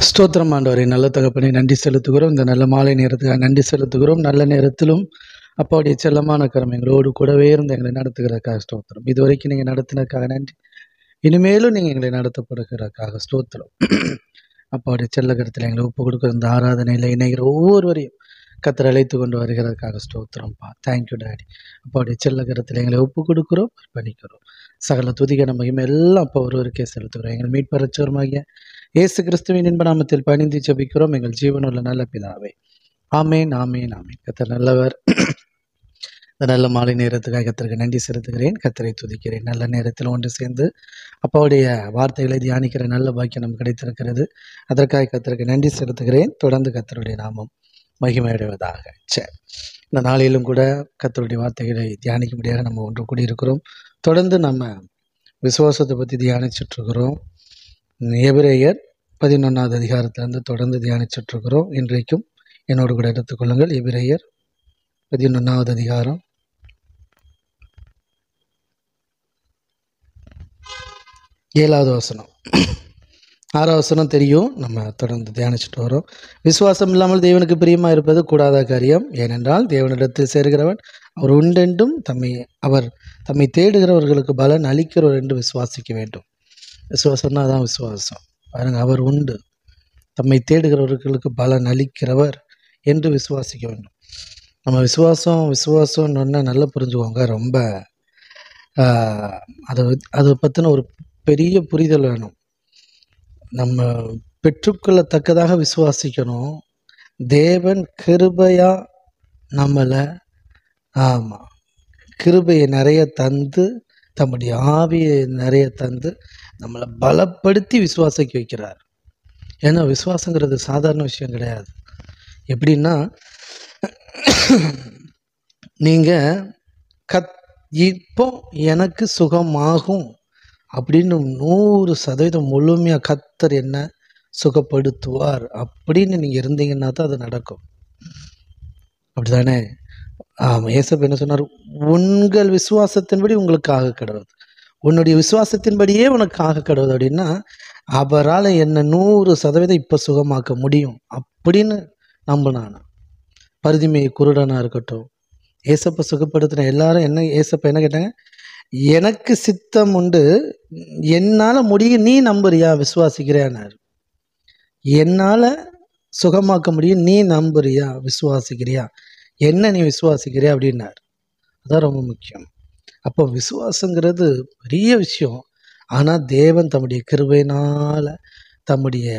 ஸ்தோத்திரம் ஆண்டவரே, நல்ல தகப்பனே, நன்றி செலுத்துகிறோம். இந்த நல்ல மாலை நேரத்துக்காக நன்றி செலுத்துகிறோம். நல்ல நேரத்திலும் அப்பாவுடைய செல்லமான கரம் எங்களோடு கூடவே இருந்து எங்களை நடத்துகிறதுக்காக ஸ்தோத்திரம். இதுவரைக்கும் நீங்கள் நடத்தினதுக்காக நன்றி. இனிமேலும் நீங்கள் எங்களை நடத்தப்படுகிறதுக்காக ஸ்தோத்திரம். அப்பாவுடைய செல்ல கருத்தில் எங்களை ஒப்பு கொடுக்குற இந்த ஆராதனையில் இணைகிற ஒவ்வொருவரையும் கத்தர் அழைத்து கொண்டு வருகிறதுக்காக ஸ்தோத்திரம்ப்பா. Thank you daddy. அப்பாவுடைய செல்ல கருத்தில் எங்களை ஒப்பு கொடுக்குறோம், அர்ப்பணிக்கிறோம். சகல துதிக மகிமை எல்லாம் அப்போ ஒருவருக்கே செலுத்துகிறோம். எங்கள் மீட்பரச்சோருமாகிய இயேசு கிறிஸ்துவின் இன்ப நாமத்தில் பணிந்து ஜெபிக்கிறோம் எங்கள் ஜீவனுள்ள நல்ல பிதாவே. ஆமேன், ஆமேன், ஆமேன். கத்தர் நல்லவர். இந்த நல்ல மாலை நேரத்துக்காக கத்தருக்கு நன்றி செலுத்துகிறேன், கத்தரை துதிக்கிறேன். நல்ல நேரத்தில் ஒன்று சேர்ந்து அப்பாவுடைய வார்த்தைகளை தியானிக்கிற நல்ல பாக்கியம் நமக்கு கிடைத்திருக்கிறது. அதற்காக கத்தருக்கு நன்றி செலுத்துகிறேன். தொடர்ந்து கத்தருடைய நாமம் மகிமையடைவதாக. சரி, இந்த நாளிலும் கூட கத்தருடைய வார்த்தைகளை தியானிக்கும்படியாக நம்ம ஒன்று கூடியிருக்கிறோம். தொடர்ந்து நம்ம விசுவாசத்தை பற்றி தியானிச்சுட்ருக்கிறோம். எபிரேயர் 11வது அதிகாரத்திலிருந்து தொடர்ந்து தியானிச்சுட்ருக்கிறோம். இன்றைக்கும் என்னோடு கூட எடுத்துக்கொள்ளுங்கள். எபிரேயர் 11வது அதிகாரம் 7வது வசனம். 6வது வசனம் தெரியும், நம்ம தொடர்ந்து தியானிச்சுட்டு வரோம். விசுவாசம் இல்லாமல் தேவனுக்கு பிரியமாக இருப்பது கூடாத காரியம். ஏனென்றால் தேவனிடத்தில் சேர்கிறவன் அவர் உண்டென்றும் அவர் தம்மை தேடுகிறவர்களுக்கு பலன் அளிக்கிறவர் என்று விசுவாசிக்க வேண்டும். விசுவாசம்னா அதான் விசுவாசம். பாருங்க, அவர் உண்டு, தம்மை தேடுகிறவர்களுக்கு பலன் அளிக்கிறவர் என்று விசுவாசிக்க வேண்டும். நம்ம விசுவாசம்னு நல்லா புரிஞ்சுக்கோங்க. ரொம்ப அதை பற்றின ஒரு பெரிய புரிதல் வேணும். நம்ம பெற்றுக்கொள்ளத்தக்கதாக விசுவாசிக்கணும். தேவன் கிருபையா நம்மளை கிருபையை நிறைய தந்து, தம்முடைய ஆவியை நிறைய தந்து நம்மளை பலப்படுத்தி விசுவாசிக்க வைக்கிறார். ஏன்னா விசுவாசங்கிறது சாதாரண விஷயம் கிடையாது. எப்படின்னா, நீங்கள் இப்போ எனக்கு சுகமாகும் அப்படின்னு 100% முழுமையாக கத்தர் என்ன சுகப்படுத்துவார் அப்படின்னு நீங்கள் இருந்தீங்கன்னா தான் அது நடக்கும். அப்படி தானே? ஏசப்பா என்ன சொன்னார்? உங்கள் விசுவாசத்தின்படி உங்களுக்கு ஆக கிடவுது, உன்னுடைய விசுவாசத்தின்படியே உனக்கு ஆக கிடவுது அப்படின்னா, அவரால் என்ன 100% இப்போ சுகமாக்க முடியும் அப்படின்னு நம்பினான். பரிதிமை குருடனாக இருக்கட்டும், ஏசப்பா சுகப்படுத்தின எல்லாரும் ஏசப்பா என்ன கேட்டாங்க? எனக்கு சித்தம் உண்டு, என்னால் முடியும், நீ நம்புறியா, விசுவாசிக்கிறியானார். என்னால் சுகமாக்க முடியும், நீ நம்புறியா, விசுவாசிக்கிறியா, என்ன நீ விசுவாசிக்கிறியா அப்படின்னார். அதான் ரொம்ப முக்கியம். அப்போ விசுவாசங்கிறது பெரிய விஷயம். ஆனால் தேவன் தம்முடைய கிருபையினால், தம்முடைய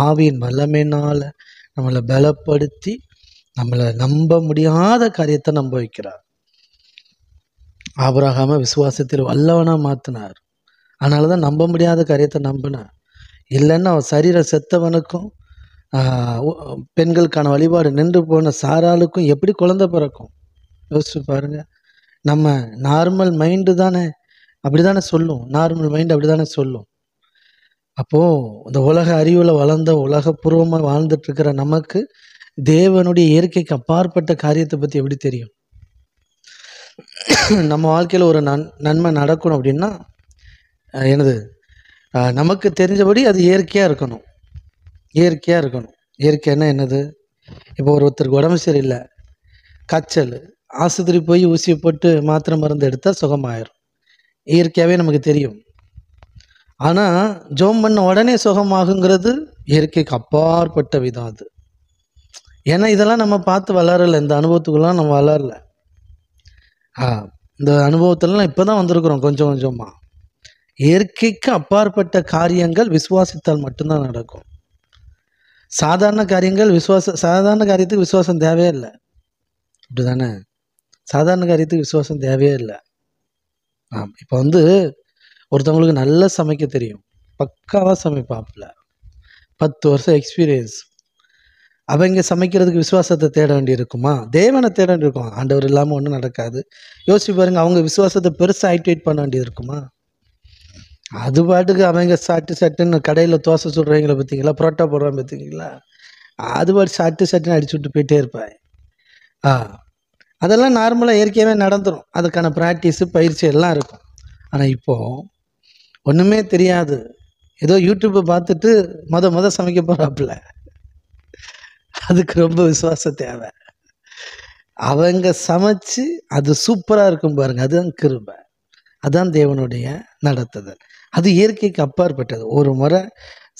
ஆவியின் வல்லமையினால் நம்மளை பலப்படுத்தி நம்மளை நம்ப முடியாத காரியத்தை நம்ப வைக்கிறார். ஆபிரகாமை விசுவாசத்தில் வல்லவனாக மாற்றினார். அதனால தான் நம்ப முடியாத காரியத்தை நம்பினார். இல்லைன்னா அவன் சரீரம் செத்தவனுக்கும் பெண்களுக்கான வழிபாடு நின்று போன சாராளுக்கும் எப்படி குழந்தை பிறக்கும்? யோசிச்சு பாருங்க. நம்ம நார்மல் மைண்டு தானே அப்படி தானே சொல்லும். நார்மல் மைண்டு அப்படி தானே சொல்லும். அப்போது இந்த உலக அறிவில் வளர்ந்த உலகப்பூர்வமாக வாழ்ந்துட்டுருக்கிற நமக்கு தேவனுடைய இயற்கைக்கு அப்பாற்பட்ட காரியத்தை பற்றி எப்படி தெரியும்? நம்ம வாழ்க்கையில் ஒரு நன்மை நடக்கணும் அப்படின்னா என்னது? நமக்கு தெரிஞ்சபடி அது இயற்கையாக இருக்கணும். இயற்கையாக இருக்கணும். இயற்கைன்னா என்னது? இப்போ ஒருத்தருக்கு உடம்பு சரியில்லை, காய்ச்சல், ஆஸ்பத்திரி போய் ஊசி போட்டு மாத்திரை மருந்து எடுத்தால் சுகமாயிரும். இயற்கையாகவே நமக்கு தெரியும். ஆனால் ஜோம் பண்ண உடனே சுகமாகுங்கிறது இயற்கைக்கு அப்பாற்பட்ட விதம் அது. ஏன்னா இதெல்லாம் நம்ம பார்த்து வளரலை, இந்த அனுபவத்துக்குலாம் நம்ம வளரல. இந்த அனுபவத்திலலாம் இப்போ தான் வந்திருக்கிறோம் கொஞ்சம் கொஞ்சமாக. இயற்கைக்கு அப்பாற்பட்ட காரியங்கள் விசுவாசித்தால் மட்டும்தான் நடக்கும். சாதாரண காரியங்கள் சாதாரண காரியத்துக்கு விசுவாசம் தேவையே இல்லை. அப்படி தானே? சாதாரண காரியத்துக்கு விசுவாசம் தேவையே இல்லை. இப்போ ஒருத்தவங்களுக்கு நல்லா சமைக்க தெரியும், பக்காவாக சமைப்பாப்புல, 10 வருஷம் எக்ஸ்பீரியன்ஸ். அவங்க சமைக்கிறதுக்கு விசுவாசத்தை தேட வேண்டியிருக்குமா? தேவனை தேட வேண்டியிருக்கும். ஆண்டவர் இல்லாமல் ஒன்றும் நடக்காது. யோசிச்சு பாருங்க, அவங்க விசுவாசத்தை பெருசாக ஆக்டிவேட் பண்ண வேண்டியது இருக்குமா? அது பாட்டுக்கு அவங்க சட்டுன்னு கடையில் தோசை சுடுறவங்களை பார்த்தீங்களா, புரோட்டா போடுறாங்க பார்த்தீங்களா, அது பாட்டு சட்டுன்னு அடிச்சு விட்டு போயிட்டே இருப்பாங்க. அதெல்லாம் நார்மலாக இயற்கையாகவே நடந்துடும். அதுக்கான ப்ராக்டிஸு பயிற்சி எல்லாம் இருக்கும். ஆனால் இப்போது ஒன்றுமே தெரியாது, ஏதோ யூடியூப்பை பார்த்துட்டு மொத சமைக்க போகிறாப்புல. அதுக்கு ரொம்ப விசுவாசம் தேவை. அவங்க சமைச்சு அது சூப்பராக இருக்கும் பாருங்க, அதுதான் கிருபை, அதான் தேவனுடைய நடத்துதல். அது இயற்கைக்கு அப்பாற்பட்டது. ஒரு முறை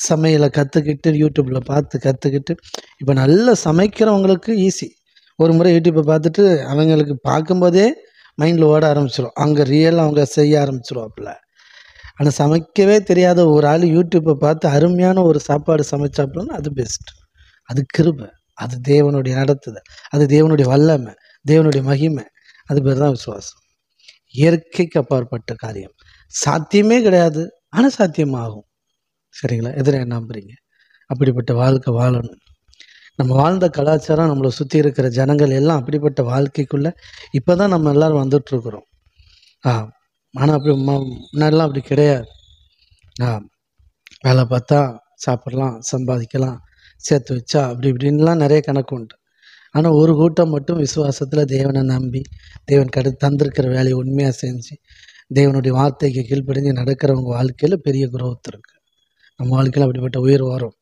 சமையலை கற்றுக்கிட்டு யூடியூப்பில் பார்த்து கற்றுக்கிட்டு, இப்போ நல்லா சமைக்கிறவங்களுக்கு ஈஸி. ஒரு முறை யூடியூப்பை பார்த்துட்டு அவங்களுக்கு பார்க்கும்போதே மைண்டில் ஓட ஆரம்பிச்சிடும், அங்கே ரியலாக அவங்க செய்ய ஆரம்பிச்சிருவாப்புல. ஆனால் சமைக்கவே தெரியாத ஒரு ஆள் யூடியூப்பை பார்த்து அருமையான ஒரு சாப்பாடு சமைச்சாப்புலன்னா அது பெஸ்ட். அது கிருபை, அது தேவனுடைய நடத்துதல், அது தேவனுடைய வல்லமை, தேவனுடைய மகிமை. அது பேர் தான் விசுவாசம். இயற்கைக்கு அப்பாற்பட்ட காரியம், சாத்தியமே கிடையாது, ஆனால் சாத்தியமாகும். சரிங்களா? எதிர நம்புறீங்க? அப்படிப்பட்ட வாழ்க்கை வாழணும். நம்ம வாழ்ந்த கலாச்சாரம், நம்மளை சுற்றி இருக்கிற ஜனங்கள் எல்லாம் அப்படிப்பட்ட வாழ்க்கைக்குள்ளே இப்போ தான் நம்ம எல்லோரும் வந்துட்டுருக்குறோம். ஆனால் அப்படி முன்னாடிலாம் அப்படி கிடையாது. வேலை பார்த்தா சாப்பிட்லாம், சம்பாதிக்கலாம், சேர்த்து வச்சா அப்படி இப்படின்லாம் நிறைய கணக்கு உண்டு. ஆனால் ஒரு கூட்டம் மட்டும் விசுவாசத்தில் தேவனை நம்பி, தேவன் தந்திருக்கிற வேலையை உண்மையாக செஞ்சு, தேவனுடைய வார்த்தைக்கு கீழ்ப்படிஞ்சு நடக்கிறவங்க வாழ்க்கையில் பெரிய குரோத் இருக்குது. நம்ம வாழ்க்கையில் அப்படிப்பட்ட உயர் வரும்.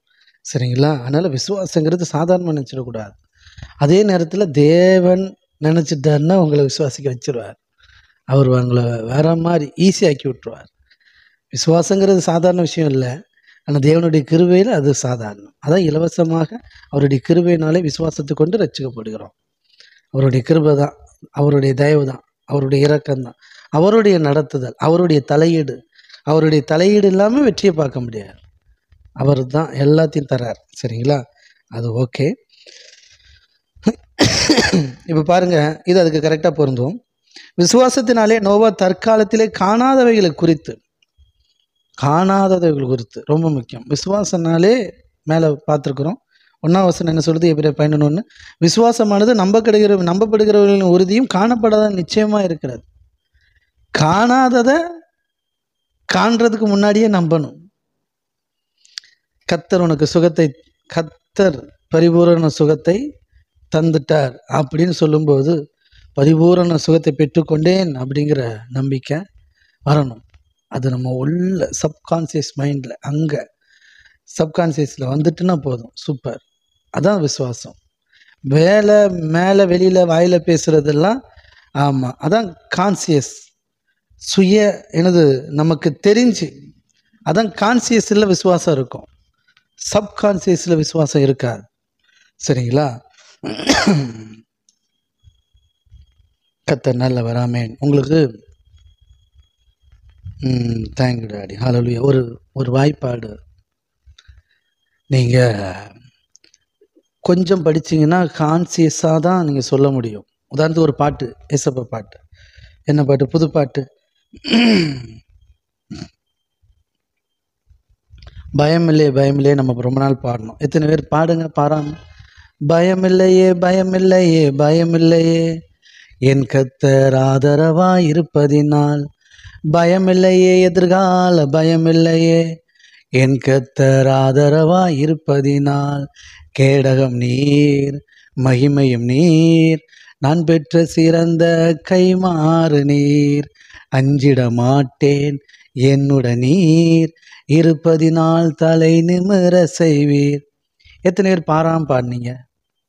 சரிங்களா? அதனால் விசுவாசங்கிறது சாதாரணமாக நினச்சிடக்கூடாது. அதே நேரத்தில் தேவன் நினச்சிட்டாருன்னா உங்களை விசுவாசிக்க வச்சுருவார். அவர் உங்களை வேற மாதிரி ஈஸியாக்கி விட்டுருவார். விசுவாசங்கிறது சாதாரண விஷயம் இல்லை, ஆனால் தேவனுடைய கிருபையில் அது சாதாரணம். அதான் இலவசமாக அவருடைய கிருபையினாலே விசுவாசத்தை கொண்டு ரட்சிக்கப்படுகிறோம். அவருடைய கிருபை தான், அவருடைய தயவு தான், அவருடைய இரக்கம்தான், அவருடைய நடத்துதல், அவருடைய தலையீடு. அவருடைய தலையீடு இல்லாமல் வெற்றியை பார்க்க முடியாது. அவர் தான் எல்லாத்தையும் தரார். சரிங்களா? அது ஓகே. இப்போ பாருங்க, இது அதுக்கு கரெக்டாக பொருந்தும். விசுவாசத்தினாலே நோவா தற்காலத்திலே காணாதவைகளை குறித்து ரொம்ப முக்கியம். விசுவாசனாலே மேலே பார்த்துருக்குறோம். 1ஆம் வசனம் என்ன சொல்லுது? எபிரேயர் 11:1, விசுவாசமானது நம்பப்படுகிறவர்களின் உறுதியும் காணப்படாத நிச்சயமாக இருக்கிறது. காணாததை காண்றதுக்கு முன்னாடியே நம்பணும். கர்த்தர் பரிபூரண சுகத்தை தந்துட்டார் அப்படின்னு சொல்லும்போது, பரிபூரண சுகத்தை பெற்றுக்கொண்டேன் அப்படிங்கிற நம்பிக்கை வரணும். அது நம்ம உள்ள சப்கான்சியஸ் மைண்டில், அங்கே சப்கான்சியஸில் வந்துட்டுன்னா போதும், சூப்பர். அதான் விசுவாசம். மேலே வெளியில் வாயில் பேசுகிறதெல்லாம் ஆமாம், அதான் கான்சியஸ், எனது நமக்கு தெரிஞ்சு, அதான் கான்சியஸில் விசுவாசம் இருக்கும், சப்கான்சியஸில் விசுவாசம் இருக்காது. சரிங்களா? கர்த்தர் நல்லவர். ஆமென். உங்களுக்கு தேங்க்யூ டாடி. ஹல்லேலூயா. ஒரு வாய்ப்பாடு, நீங்கள் கொஞ்சம் படிச்சிங்கன்னா கான்சியஸாக தான் நீங்கள் சொல்ல முடியும். உதாரணத்துக்கு ஒரு பாட்டு, ஏசப்பா பாட்டு, என்ன பாட்டு? புது பாட்டு, பயமில்லையே பயமில்லையே நம்ம ரொம்ப நாள் பாடணும். எத்தனை பேர் பாடுங்க பாராம? பயமில்லையே பயமில்லையே பயமில்லையே என் கர்த்தர் ஆதரவாய் இருப்பதினால், பயமில்லையே எதிர்கால பயமில்லையே என் கர்த்தர் ஆதரவாய் இருப்பதினால், கேடகம் நீர் மகிமையும் நீர் நான் பெற்ற சிறந்த கைமாறு நீர், அஞ்சிட மாட்டேன் என்னுடன் நீர் இருப்பதினால் தலை நிமிர செய்வீர். எத்தனை பேர் பாராமல் பாடினீங்க?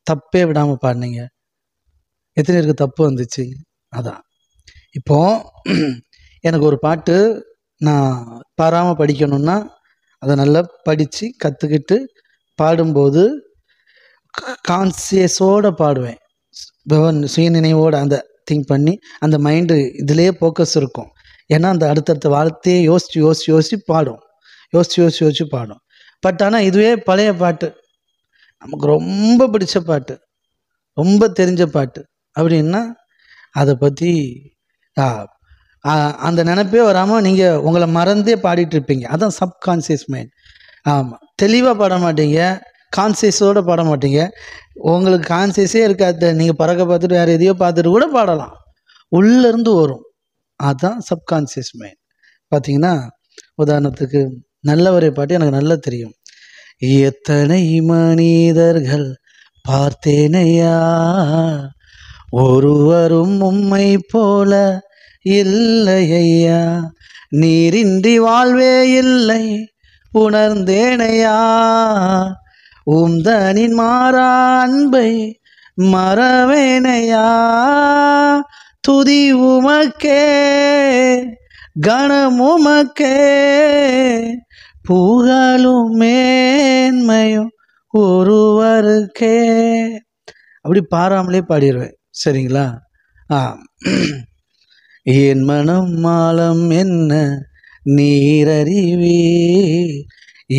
தப்பே விடாமல் பாடினீங்க? எத்தனை பேருக்கு தப்பு வந்துச்சு? அதான் இப்போ எனக்கு ஒரு பாட்டு நான் பாராமல் படிக்கணும்னா அதை நல்லா படித்து கற்றுக்கிட்டு பாடும்போது கான்சியஸோடு பாடுவேன், சுயநினைவோடு அந்த திங்க் பண்ணி அந்த மைண்டு இதிலேயே ஃபோக்கஸ் இருக்கும். ஏன்னா அந்த அடுத்தடுத்த வார்த்தையே யோசித்து பாடும், யோசித்து பாடும். பட் ஆனால் இதுவே பழைய பாட்டு, நமக்கு ரொம்ப பிடிச்ச பாட்டு, ரொம்ப தெரிஞ்ச பாட்டு அப்படின்னா அதை பற்றி அந்த நினைப்பே வராமல் நீங்கள் உங்களை மறந்தே பாடிட்டு இருப்பீங்க. அதான் சப்கான்சியஸ் மைண்ட். ஆமாம், தெளிவாக பாட மாட்டீங்க, கான்சியஸோடு பாட மாட்டீங்க. உங்களுக்கு கான்சியஸே இருக்காது, நீங்கள் பறக்க பார்த்துட்டு வேறு எதையோ பார்த்துட்டு கூட பாடலாம், உள்ளேருந்து வரும். அதுதான் சப்கான்சியஸ் மைண்ட். பார்த்தீங்கன்னா உதாரணத்துக்கு நல்லவரை பாட்டு எனக்கு நல்லா தெரியும். எத்தனை மனிதர்கள் பார்த்தேனையா, ஒருவரும் உம்மை போல இல்லையா, நீரின்றி வாழ்வே இல்லை, உணர்ந்தேனையா, உம்தனின் மாறா அன்பை மறவேனையா. துதி உமக்கே, கணம் உமக்கே, புகழும் மேன்மையும் ஒருவருக்கே. அப்படி பாராமலே பாடிடுவேன். சரிங்களா? என் மனம் மாலம் என்ன நீரறிவீர்,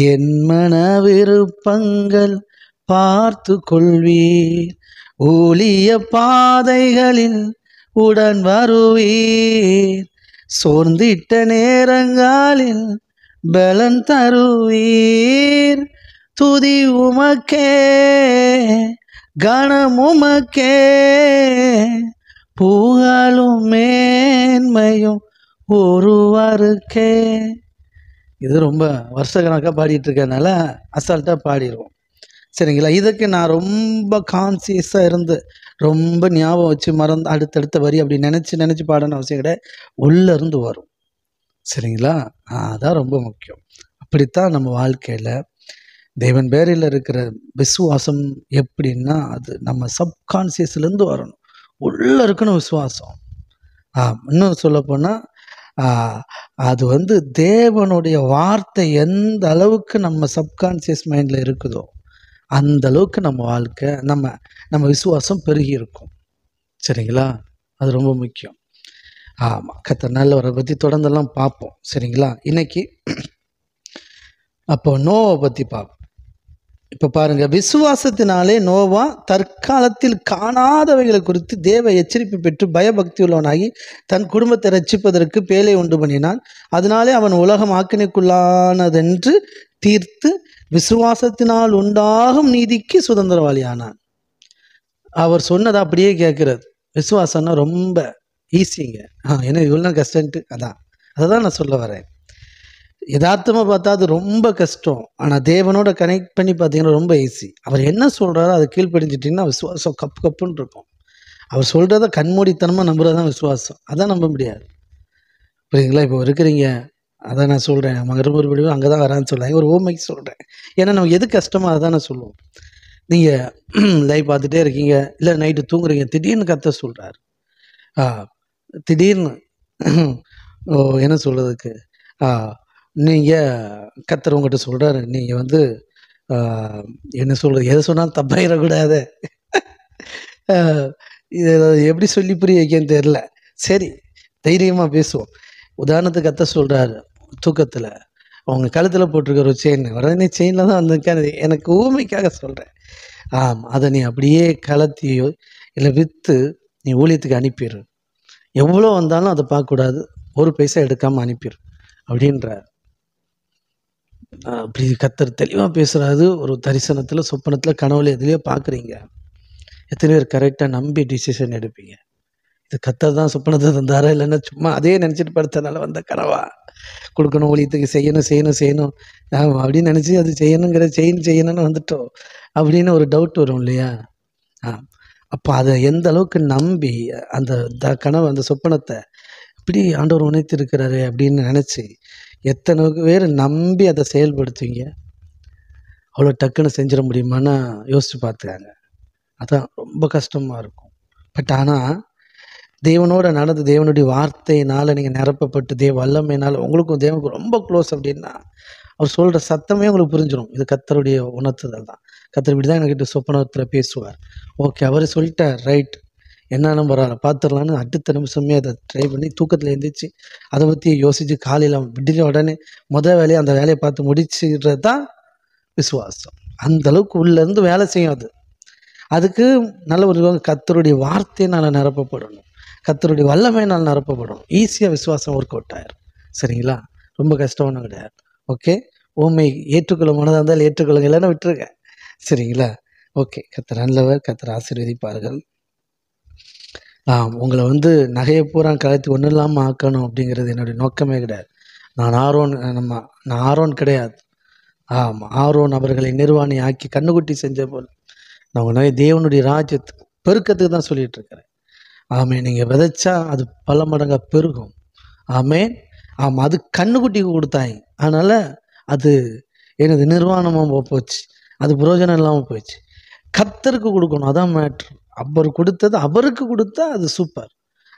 என் மன விருப்பங்கள் பார்த்து கொள்வீர். ஊழிய பாதைகளில் உடன் வருவீர், சோர்ந்திட்ட நேரங்களில் பலன் தருவீர். துதி உமக்கே, கணம் உமக்கே, புகழும் மேன்மையும் ஒருவருக்கே. இது ரொம்ப வருஷ கணக்காக பாடிட்டு இருக்கனால அசால்ட்டாக பாடிடுவோம். சரிங்களா? இதுக்கு நான் ரொம்ப கான்சியஸாக இருந்து ரொம்ப ஞாபகம் வச்சு மறந்து அடுத்தடுத்த வரி அப்படி நினச்சி பாடணும் அவசியம் கிடையாது. உள்ளேருந்து வரும். சரிங்களா? அதான் ரொம்ப முக்கியம். அப்படித்தான் நம்ம வாழ்க்கையில் தேவன் பேரில் இருக்கிற விசுவாசம் எப்படின்னா, அது நம்ம சப்கான்சியஸ்லேருந்து வரணும். உள்ளே இருக்கணும் விசுவாசம். இன்னும் சொல்லப்போனால் அது தேவனுடைய வார்த்தை எந்த அளவுக்கு நம்ம சப்கான்சியஸ் மைண்டில் இருக்குதோ அந்த அளவுக்கு நம்ம வாழ்க்கை நம்ம விசுவாசம் பெருகி இருக்கும். சரிங்களா? அது ரொம்ப முக்கியம். கர்த்தர் நல்லவரை பற்றி தொடர்ந்தெல்லாம் பார்ப்போம். சரிங்களா? இன்னைக்கு அப்போ நோவை பற்றி பார்ப்போம். இப்போ பாருங்க, விசுவாசத்தினாலே நோவா தற்காலத்தில் காணாதவைகளை குறித்து தேவ எச்சரிப்பு பெற்று பயபக்தி உள்ளவனாகி தன் குடும்பத்தை ரட்சிப்பதற்கு பேலை உண்டு பண்ணினான். அதனாலே அவன் உலகம் ஆக்கினைக்குள்ளானதென்று தீர்த்து விசுவாசத்தினால் உண்டாகும் நீதிக்கு சுதந்திரவாளியானான். அவர் சொன்னதை அப்படியே கேட்கறது. விசுவாசம்னா ரொம்ப ஈஸிங்க. ஏன்னா இவ்வளோ கஷ்டன்ட்டு அதை தான் நான் சொல்ல வரேன். யதார்த்தமாக பார்த்தா அது ரொம்ப கஷ்டம். ஆனால் தேவனோட கனெக்ட் பண்ணி பார்த்தீங்கன்னா ரொம்ப ஈஸி. அவர் என்ன சொல்கிறாரோ அதை கீழ்ப்படிஞ்சிட்டிங்கன்னா விசுவாசம் கப்புன்னு இருக்கும். அவர் சொல்கிறத கண்மூடித்தனமாக நம்புறது தான் விசுவாசம். அதான் நம்ப முடியாது. புரியுதுங்களா? இப்போ இருக்கிறீங்க, அதான் நான் சொல்கிறேன். மறுபடியும் அங்கே தான் வரான்னு சொல்கிறேன். ஒரு ஓமைக்கு சொல்கிறேன். ஏன்னா நம்ம எது கஷ்டமோ அதை தான் நான் சொல்லுவோம். நீங்கள் லைவ் பார்த்துட்டே இருக்கீங்க, இல்லை நைட்டு தூங்குறீங்க, திடீர்னு கத்த சொல்கிறார். திடீர்னு என்ன சொல்கிறதுக்கு, நீங்கள் கத்தர் உங்கள்கிட்ட சொல்கிறாரு, நீங்கள் என்ன சொல்கிறது, எதை சொன்னாலும் தப்பாயிடக்கூடாது. இதை எப்படி சொல்லி புரிய வைக்கன்னு தெரில. சரி, தைரியமாக பேசுவோம். உதாரணத்துக்கு கத்தர் சொல்கிறாரு, தூக்கத்தில் அவங்க கழுத்தில் போட்டிருக்கிற ஒரு செயின், உடனே செயினில் தான் வந்திருக்கேன். எனக்கு ஊமைக்காக சொல்கிறேன். அதை நீ அப்படியே கலத்தியோ இல்லை விற்று நீ ஊழியத்துக்கு அனுப்பிடு. எவ்வளோ வந்தாலும் அதை பார்க்கக்கூடாது, ஒரு பைசா எடுக்காமல் அனுப்பிடு அப்படின்றார். அப்படி கத்தர் தெளிவாக பேசுகிறாரு. ஒரு தரிசனத்தில், சொப்பனத்தில், கனவுல எதுலேயோ பார்க்குறீங்க. எத்தனை பேர் கரெக்டாக நம்பி டிசிஷன் எடுப்பீங்க? இது கத்தர் தான் சொப்பனத்தை தந்தாரா, இல்லைன்னா சும்மா அதே நினச்சிட்டு படுத்தனால வந்த கனவா? கொடுக்கணும், ஊழியத்துக்கு செய்யணும் அப்படின்னு நினச்சி அது செய்யணும்னு வந்துட்டோம் அப்படின்னு ஒரு டவுட் வரும் இல்லையா? அப்போ அதை எந்த அளவுக்கு நம்பி அந்த கனவு, அந்த சொப்பனத்தை இப்படி ஆண்டவர் உணர்த்திருக்கிறாரு அப்படின்னு நினச்சி எத்தனை பேர் நம்பி அதை செயல்படுத்துவீங்க? அவ்வளோ டக்குன்னு செஞ்சிட முடியுமான்னு யோசித்து பார்த்துக்காங்க. அதான் ரொம்ப கஷ்டமாக இருக்கும். பட் ஆனால் தேவனோட நடந்து தேவனுடைய வார்த்தையினால் நீங்கள் நிரப்பப்பட்டு தேவ வல்லமையினால் உங்களுக்கும் தேவனுக்கும் ரொம்ப க்ளோஸ் அப்படின்னா அவர் சொல்கிற சத்தமே உங்களுக்கு புரிஞ்சிடும். இது கத்தருடைய உணர்த்துதல் தான். கத்தர் இப்படி தான் என்கிட்ட சொப்பனத்தில் பேசுவார். ஓகே, அவர் சொல்லிட்டார், ரைட், என்னன்னு பரவாயில்ல பார்த்துடலான்னு அடுத்த நிமிஷமே அதை ட்ரை பண்ணி தூக்கத்தில் எழுந்திரிச்சு அதை பற்றி யோசித்து காலையில் விடிஞ்ச உடனே வேலையை அந்த வேலையை பார்த்து முடிச்சுறது தான் விசுவாசம். அந்தளவுக்கு உள்ளேருந்து வேலை செய்யும். அதுக்கு நல்ல ஒரு கத்தருடைய வார்த்தையினால் நிரப்பப்படணும், கத்தருடைய வல்லமையினால் நிரப்பப்படணும். ஈஸியாக விசுவாசம் ஒர்க் அவுட் ஆயிரும். சரிங்களா? ரொம்ப கஷ்டமான கிடையாது. ஓகே, ஓமை ஏற்றுக்கொள்ள மனதாக இருந்தால் ஏற்றுக்கொள்ளுங்க, இல்லைன்னா விட்டுருங்க. சரிங்களா? ஓகே, கத்தர் நல்லவர், கத்தர் ஆசீர்வதிப்பார்கள். உங்களை நகையை பூரா கலத்தி ஒன்றும் இல்லாமல் ஆக்கணும் அப்படிங்கிறது என்னுடைய நோக்கமே கிடையாது. நான் ஆரோன் கிடையாது. ஆரோன் அவர்களை நிர்வாணி ஆக்கி கண்ணுக்குட்டி செஞ்ச போல் நான் உங்களை தேவனுடைய ராஜ்யத்துக்கு பெருக்கத்துக்கு தான் சொல்லிட்டு இருக்கிறேன். நீங்கள் விதைச்சா அது பல மடங்காக பெருகும். அது கண்ணுக்குட்டிக்கு கொடுத்தாங்க. அதனால் அது எனது நிர்வாணமாக போச்சு, அது புரோஜனம் இல்லாமல் போயிடுச்சு. கர்த்தருக்கு கொடுக்கணும், அதான் மேட்ரு. அவர் கொடுத்தது அவருக்கு கொடுத்தா அது சூப்பர்,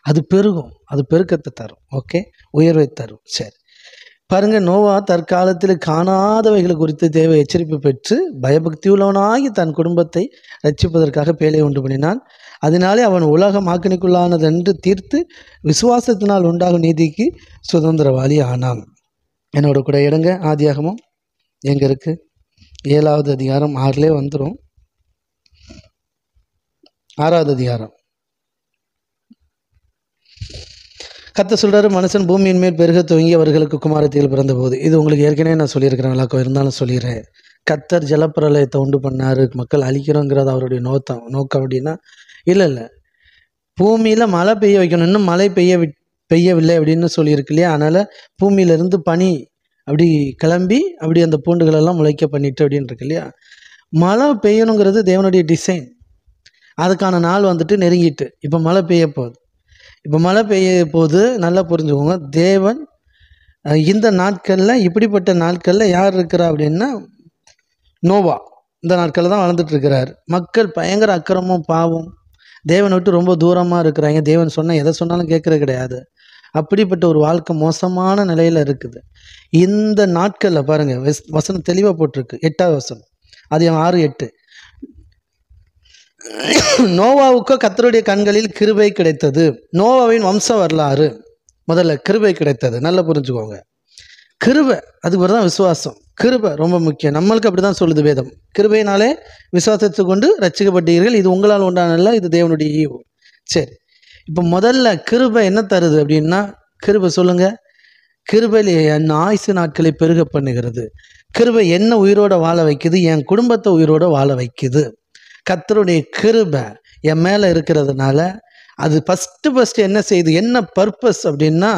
அது பெருகும், அது பெருக்கத்தை தரும். ஓகே, உயர்வை தரும். சரி பாருங்க, நோவா தற்காலத்தில் காணாதவைகளை குறித்து தேவை எச்சரிப்பு பெற்று பயபக்தி உள்ளவனாகி தன் குடும்பத்தை ரட்சிப்பதற்காக பேழையை உண்டு பண்ணினான். அதனாலே அவன் உலகம் ஆக்கினிக்குள்ளானதென்று தீர்த்து விசுவாசத்தினால் உண்டாகும் நீதிக்கு சுதந்திரவாளி ஆனான். என்னோட கூட இடங்க ஆதியாகமம் எங்கே இருக்குது? 7வது அதிகாரம் 6லே வந்துடும். 6வது அதிகாரம். கர்த்தர் சொல்கிறாரு, மனுஷன் பூமியின் மேல் பெருக துவங்கி அவர்களுக்கு குமாரத்திகள் பிறந்தபோது. இது உங்களுக்கு ஏற்கனவே நான் சொல்லியிருக்கிறேன், விளக்கம் இருந்தாலும் சொல்லிடுறேன். கர்த்தர் ஜலப்பிரளயத்தை உண்டு பண்ணார், மக்கள் அழிக்கிறோங்கிறது அவருடைய நோக்கம் அப்படின்னா இல்லை, பூமியில் மழை பெய்ய வைக்கணும். இன்னும் மழை பெய்யவில்லை அப்படின்னு சொல்லியிருக்கு இல்லையா? அதனால் பூமியிலிருந்து பனி அப்படி கிளம்பி அப்படி அந்த பூண்டுகளெல்லாம் முளைக்க பண்ணிட்டு அப்படின்னு இருக்கு இல்லையா? மழை பெய்யணுங்கிறது தேவனுடைய டிசைன். அதுக்கான நாள் வந்துட்டு நெருங்கிட்டு இப்போ மழை பெய்ய போகுது. இப்போ மழை பெய்ய போது நல்லா புரிஞ்சுக்கோங்க, தேவன் இந்த நாட்களில், இப்படிப்பட்ட நாட்களில் யார் இருக்கிறா அப்படின்னா நோவா இந்த நாட்களில் தான் வளர்ந்துட்டுருக்கிறார். மக்கள் பயங்கர அக்கிரமும் பாவம், தேவனை விட்டு ரொம்ப தூரமாக இருக்கிறாங்க. தேவன் சொன்னால் எதை சொன்னாலும் கேட்குறது கிடையாது. அப்படிப்பட்ட ஒரு வாழ்க்கை மோசமான நிலையில் இருக்குது. இந்த நாட்களில் பாருங்கள், வசனம் தெளிவாக போட்டிருக்கு. 8வது வசனம், அது 6:8. நோவாவுக்கு கர்த்தருடைய கண்களில் கிருபை கிடைத்தது. நோவாவின் வம்ச வரலாறு முதல்ல கிருபை கிடைத்தது. நல்லா புரிஞ்சுக்கோங்க, கிருபை அதுக்கு பிறகு தான் விசுவாசம். கிருபை ரொம்ப முக்கியம். நம்மளுக்கு அப்படி தான் சொல்லுது வேதம். கிருபையினாலே விசுவாசத்தை கொண்டு ரட்சிக்கப்பட்டீர்கள், இது உங்களால் உண்டானல்ல, இது தேவனுடைய ஈவு. சரி, இப்போ முதல்ல கிருபை என்ன தருது அப்படின்னா, கிருபை சொல்லுங்க, கிருபையில் என் ஆயுசு நாட்களை பெருக பண்ணுகிறது. கிருபை என்ன உயிரோட வாழ வைக்குது, என் குடும்பத்தை உயிரோட வாழ வைக்குது. கர்த்தருடைய கிருபை என் மேலே இருக்கிறதுனால அது ஃபஸ்ட்டு என்ன செய்யுது, என்ன பர்பஸ் அப்படின்னா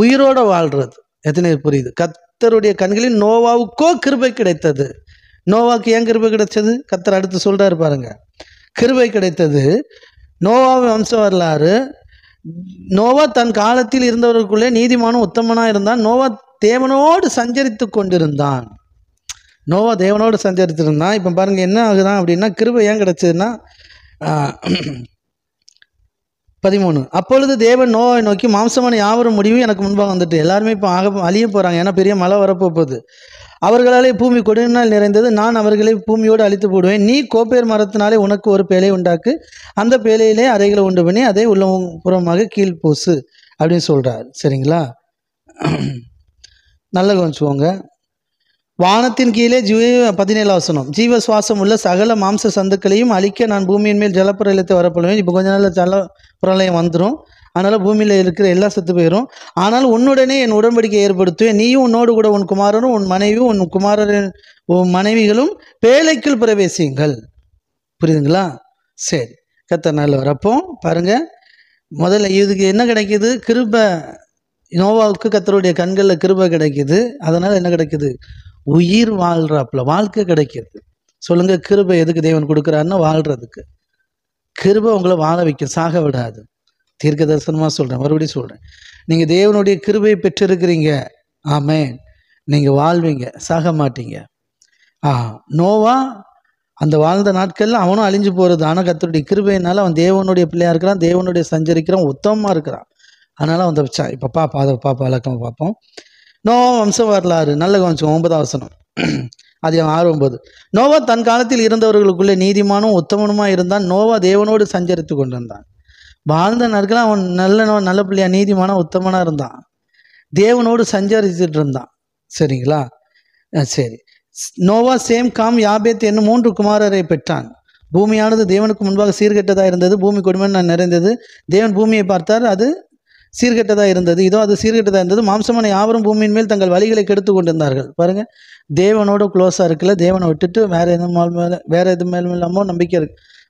உயிரோட வாழ்கிறது. எத்தனை புரியுது? கர்த்தருடைய கண்களில் நோவாவுக்கோ கிருபை கிடைத்தது. நோவாவுக்கு ஏன் கிருபை கிடைச்சது? கர்த்தர் அடுத்து சொல்கிறாரு பாருங்க, கிருபை கிடைத்தது. நோவாவின் வம்ச வரலாறு. நோவா தன் காலத்தில் இருந்தவர்களுக்குள்ளே நீதிமானும் உத்தமனாக இருந்தான். நோவா தேவனோடு சஞ்சரித்து கொண்டிருந்தான். நோவா தேவனோடு சஞ்சரித்திருந்தான். இப்போ பாருங்கள் என்ன ஆகுதான் அப்படின்னா, கிருபை ஏன் கிடச்சதுன்னா 13, அப்பொழுது தேவன் நோவாவை நோக்கி, மாம்சமான யாவரும் முடிவும் எனக்கு முன்பாக வந்துட்டு. எல்லாருமே இப்போ அழிய போகிறாங்க, ஏன்னா பெரிய மழை வரப்போகுது. அவர்களாலே பூமி கொடுநாள் நிறைந்தது, நான் அவர்களை பூமியோடு அழித்து போடுவேன். நீ கோப்பேர் மரத்தினாலே உனக்கு ஒரு பேழை உண்டாக்கு, அந்த பேழையிலே அறைகளை உண்டு பண்ணி அதை உள்ளபுறமாக கீழ் பூசு அப்படின்னு சொல்கிறார். சரிங்களா? நல்ல கொஞ்சுவோங்க. வானத்தின் கீழே 17 வசனம், ஜீவ சுவாசம் உள்ள சகல மாம்ச சந்துக்களையும் அழிக்க நான் பூமியின் மேல் ஜலப்பிரளயத்தை வரப்படுவேன். இப்போ கொஞ்ச நாள் ஜலப்பிரளயம் வந்துடும், அதனால் பூமியில் இருக்கிற எல்லாம் செத்து போயிடும். ஆனால் உன்னுடனே என் உடன்படிக்கை ஏற்படுத்துவேன். நீயும் உன்னோடு கூட உன் குமாரனும் உன் மனைவியும் உன் குமாரரின் மனைவிகளும் பேழைக்குள் பிரவேசியுங்கள். புரியுதுங்களா? சரி, கர்த்தர் நல்லவர். அப்போ பாருங்க, முதல்ல இதுக்கு என்ன கிடைக்கிது? கிருபை. நோவாவுக்கு கர்த்தருடைய கண்களில் கிருபை கிடைக்கிது. அதனால் என்ன கிடைக்கிது? உயிர் வாழ்றாப்புல வாழ்க்கை கிடைக்கிது. சொல்லுங்க, கிருபை எதுக்கு தேவன் கொடுக்குறாருன்னா வாழ்கிறதுக்கு. கிருபை உங்களை வாழ வைக்கும், சாக விடாது. தீர்க்க தரிசனமாக சொல்கிறேன், மறுபடியும் சொல்கிறேன். நீங்கள் தேவனுடைய கிருபையை பெற்றிருக்கிறீங்க, ஆமென். நீங்கள் வாழ்வீங்க, சாக மாட்டீங்க. நோவா அந்த வாழ்ந்த நாட்களில் அவனும் அழிஞ்சு போகிறது. ஆனால் கர்த்தருடைய கிருபையினால அவன் தேவனுடைய பிள்ளையாக இருக்கிறான், தேவனுடைய சஞ்சரிக்கிறான், உத்தமமாக இருக்கிறான். அதனால் அவன் தப்பிச்சான். இப்போ அதை வழக்கமாக பார்ப்போம். நோவா வம்ச வரலாறு நல்ல கவனிச்சோம். 9வது வசனம், அது 6:9. நோவா தன் காலத்தில் இருந்தவர்களுக்குள்ளே நீதிமானும் உத்தமனுமாக இருந்தான். நோவா தேவனோடு சஞ்சரித்து கொண்டிருந்தான். வாழ்ந்த நாட்கள் அவன் நல்ல பிள்ளையா, நீதிமானா, உத்தமனாக இருந்தான், தேவனோடு சஞ்சரிச்சுட்டு இருந்தான். சரிங்களா? சரி. நோவா சேம் காம் யாபேத் என்னும் 3 குமாரரை பெற்றான். பூமியானது தேவனுக்கு முன்பாக சீர்கெட்டதாக இருந்தது, பூமி கொடுமையினால் நிறைந்தது. தேவன் பூமியை பார்த்தார், அது சீர்கெட்டதாக இருந்தது. இதோ அது சீர்கெட்டதாக இருந்தது. மாம்சமான யாவரும் பூமியின் மேல் தங்கள் வழிகளை கெடுத்து கொண்டிருந்தார்கள். பாருங்க, தேவனோட க்ளோஸாக இருக்குல்ல, தேவனை விட்டுட்டு வேற எது மேலும் இல்லாமல் நம்பிக்கை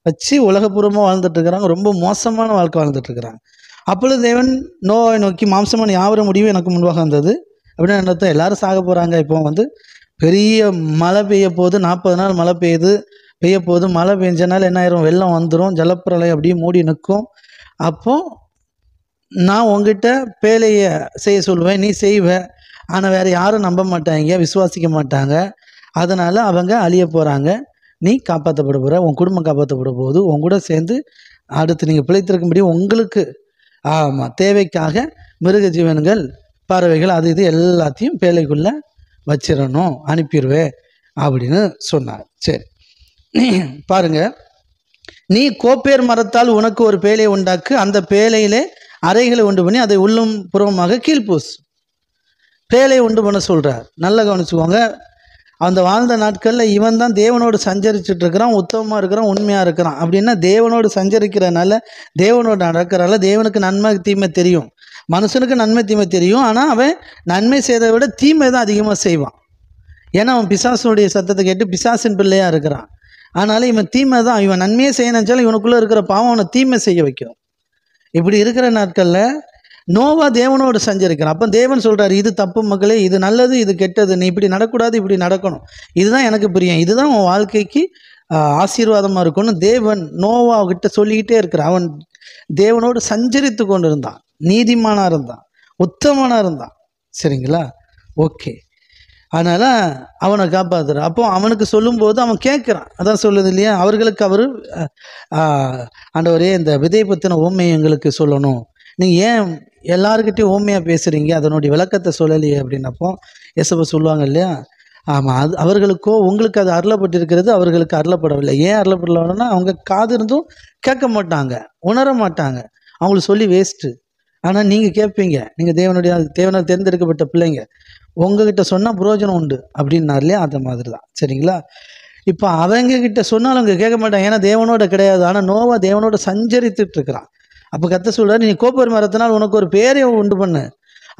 வச்சு உலகபூர்வமாக வாழ்ந்துட்டு இருக்கிறாங்க. ரொம்ப மோசமான வாழ்க்கை வாழ்ந்துட்டு இருக்கிறாங்க. அப்பொழுது தேவன் நோவாவை நோக்கி, மாம்சமான யாவரும் முடிவு எனக்கு முன்பாக வந்தது அப்படின்னு அர்த்தம். எல்லாரும் சாக போகிறாங்க. இப்போ பெரிய மழை பெய்ய போகுது, 40 நாள் மழை பெய்ய போகுது. மழை பெஞ்சனால என்ன ஆயிரும்? வெள்ளம் வந்துடும், ஜலப்பிரளயம் அப்படியே மூடி நிற்கும். அப்போ நான் உங்ககிட்ட பேழையை செய்ய சொல்லுவேன், நீ செய்வ. ஆனால் வேறு யாரும் நம்ப மாட்டாங்க, விசுவாசிக்க மாட்டாங்க. அதனால் அவங்க அழிய போகிறாங்க. நீ காப்பாற்றப்பட போகிற, உன் குடும்பம் காப்பாற்றப்பட போகுது. உன் கூட சேர்ந்து அடுத்து நீங்கள் பிழைத்திருக்கும்படி உங்களுக்கு தேவைக்காக மிருக ஜீவன்கள், பறவைகள், அது இது எல்லாத்தையும் பேழைக்குள்ளே வச்சிடணும், அனுப்பிடுவேன் அப்படின்னு சொன்னார். சரி பாருங்க, நீ கோப்பேர் மரத்தால் உனக்கு ஒரு பேழையை உண்டாக்கு, அந்த பேழையிலே அறைகளை உண்டு பண்ணி அதை உள்ளும் புறமாக கீழ்பூசு. பேழையை உண்டு பண்ண சொல்கிறார். நல்லா கவனிச்சுக்கோங்க. அந்த வாழ்ந்த நாட்களில் இவன் தான் தேவனோடு சஞ்சரிச்சுட்டு இருக்கிறான், உத்தமமாக இருக்கிறான், உண்மையாக இருக்கிறான். அப்படின்னா தேவனோடு சஞ்சரிக்கிறனால, தேவனோடு நடக்கிறனால தேவனுக்கு நன்மை தீமை தெரியும், மனுஷனுக்கு நன்மை தீமை தெரியும். ஆனால் அவன் நன்மை செய்ததை விட தீமை தான் அதிகமாக செய்வான். ஏன்னா அவன் பிசாசனுடைய சத்தத்தை கேட்டு பிசாசின் பிள்ளையாக இருக்கிறான். அதனால் இவன் தீமை தான், இவன் நன்மையே செய்ய நினச்சாலும் இவனுக்குள்ளே இருக்கிற பாவம் அவனை தீமை செய்ய வைக்கும். இப்படி இருக்கிற நாட்களில் நோவா தேவனோடு சஞ்சரிக்கிறான். அப்போ தேவன் சொல்கிறார், இது தப்பு மக்களே, இது நல்லது, இது கெட்டது, நீ இப்படி நடக்கூடாது, இப்படி நடக்கணும், இதுதான் எனக்கு பிரியம், இதுதான் உன் வாழ்க்கைக்கு ஆசீர்வாதமாக இருக்கும்னு தேவன் நோவா கிட்ட சொல்லிக்கிட்டே இருக்கிறான். அவன் தேவனோடு சஞ்சரித்து கொண்டு இருந்தான், நீதிமானாக இருந்தான், உத்தமனாக இருந்தான். சரிங்களா? ஓகே. அதனால் அவனை காப்பாற்றுறான். அப்போ அவனுக்கு சொல்லும்போது அவன் கேட்குறான். அதான் சொல்லுது இல்லையா, அவர்களுக்கு அவர் ஆண்டவரே இந்த விதை பற்றின உண்மையை எங்களுக்கு சொல்லணும், நீங்கள் ஏன் எல்லாருக்கிட்டையும் ஓமையாக பேசுகிறீங்க, அதனுடைய விளக்கத்தை சொல்லலையே அப்படின்னப்போ எசப்ப சொல்லுவாங்க இல்லையா, ஆமாம், அது அவர்களுக்கோ உங்களுக்கு அது அருளப்பட்டிருக்கிறது, அவர்களுக்கு அருளப்படவில்லை. ஏன் அருளப்படலைன்னா அவங்க காது இருந்தும் கேட்க மாட்டாங்க, உணர மாட்டாங்க, அவங்களுக்கு சொல்லி வேஸ்ட்டு. ஆனால் நீங்கள் கேட்பீங்க, நீங்கள் தேவனால் தேர்ந்தெடுக்கப்பட்ட பிள்ளைங்க, உங்ககிட்ட சொன்னால் புரோஜனம் உண்டு அப்படின்னார் இல்லையா, அந்த மாதிரி தான். சரிங்களா? இப்போ அவங்கக்கிட்ட சொன்னாலும் அவங்க கேட்க மாட்டாங்க, ஏன்னா தேவனோட கிடையாது. ஆனால் நோவா தேவனோட சஞ்சரித்துட்டு இருக்கிறான். அப்போ கத்த சொல்கிறார், நீ கோப்பர் மரத்தினால் உனக்கு ஒரு பேரையை உண்டு பண்ணு,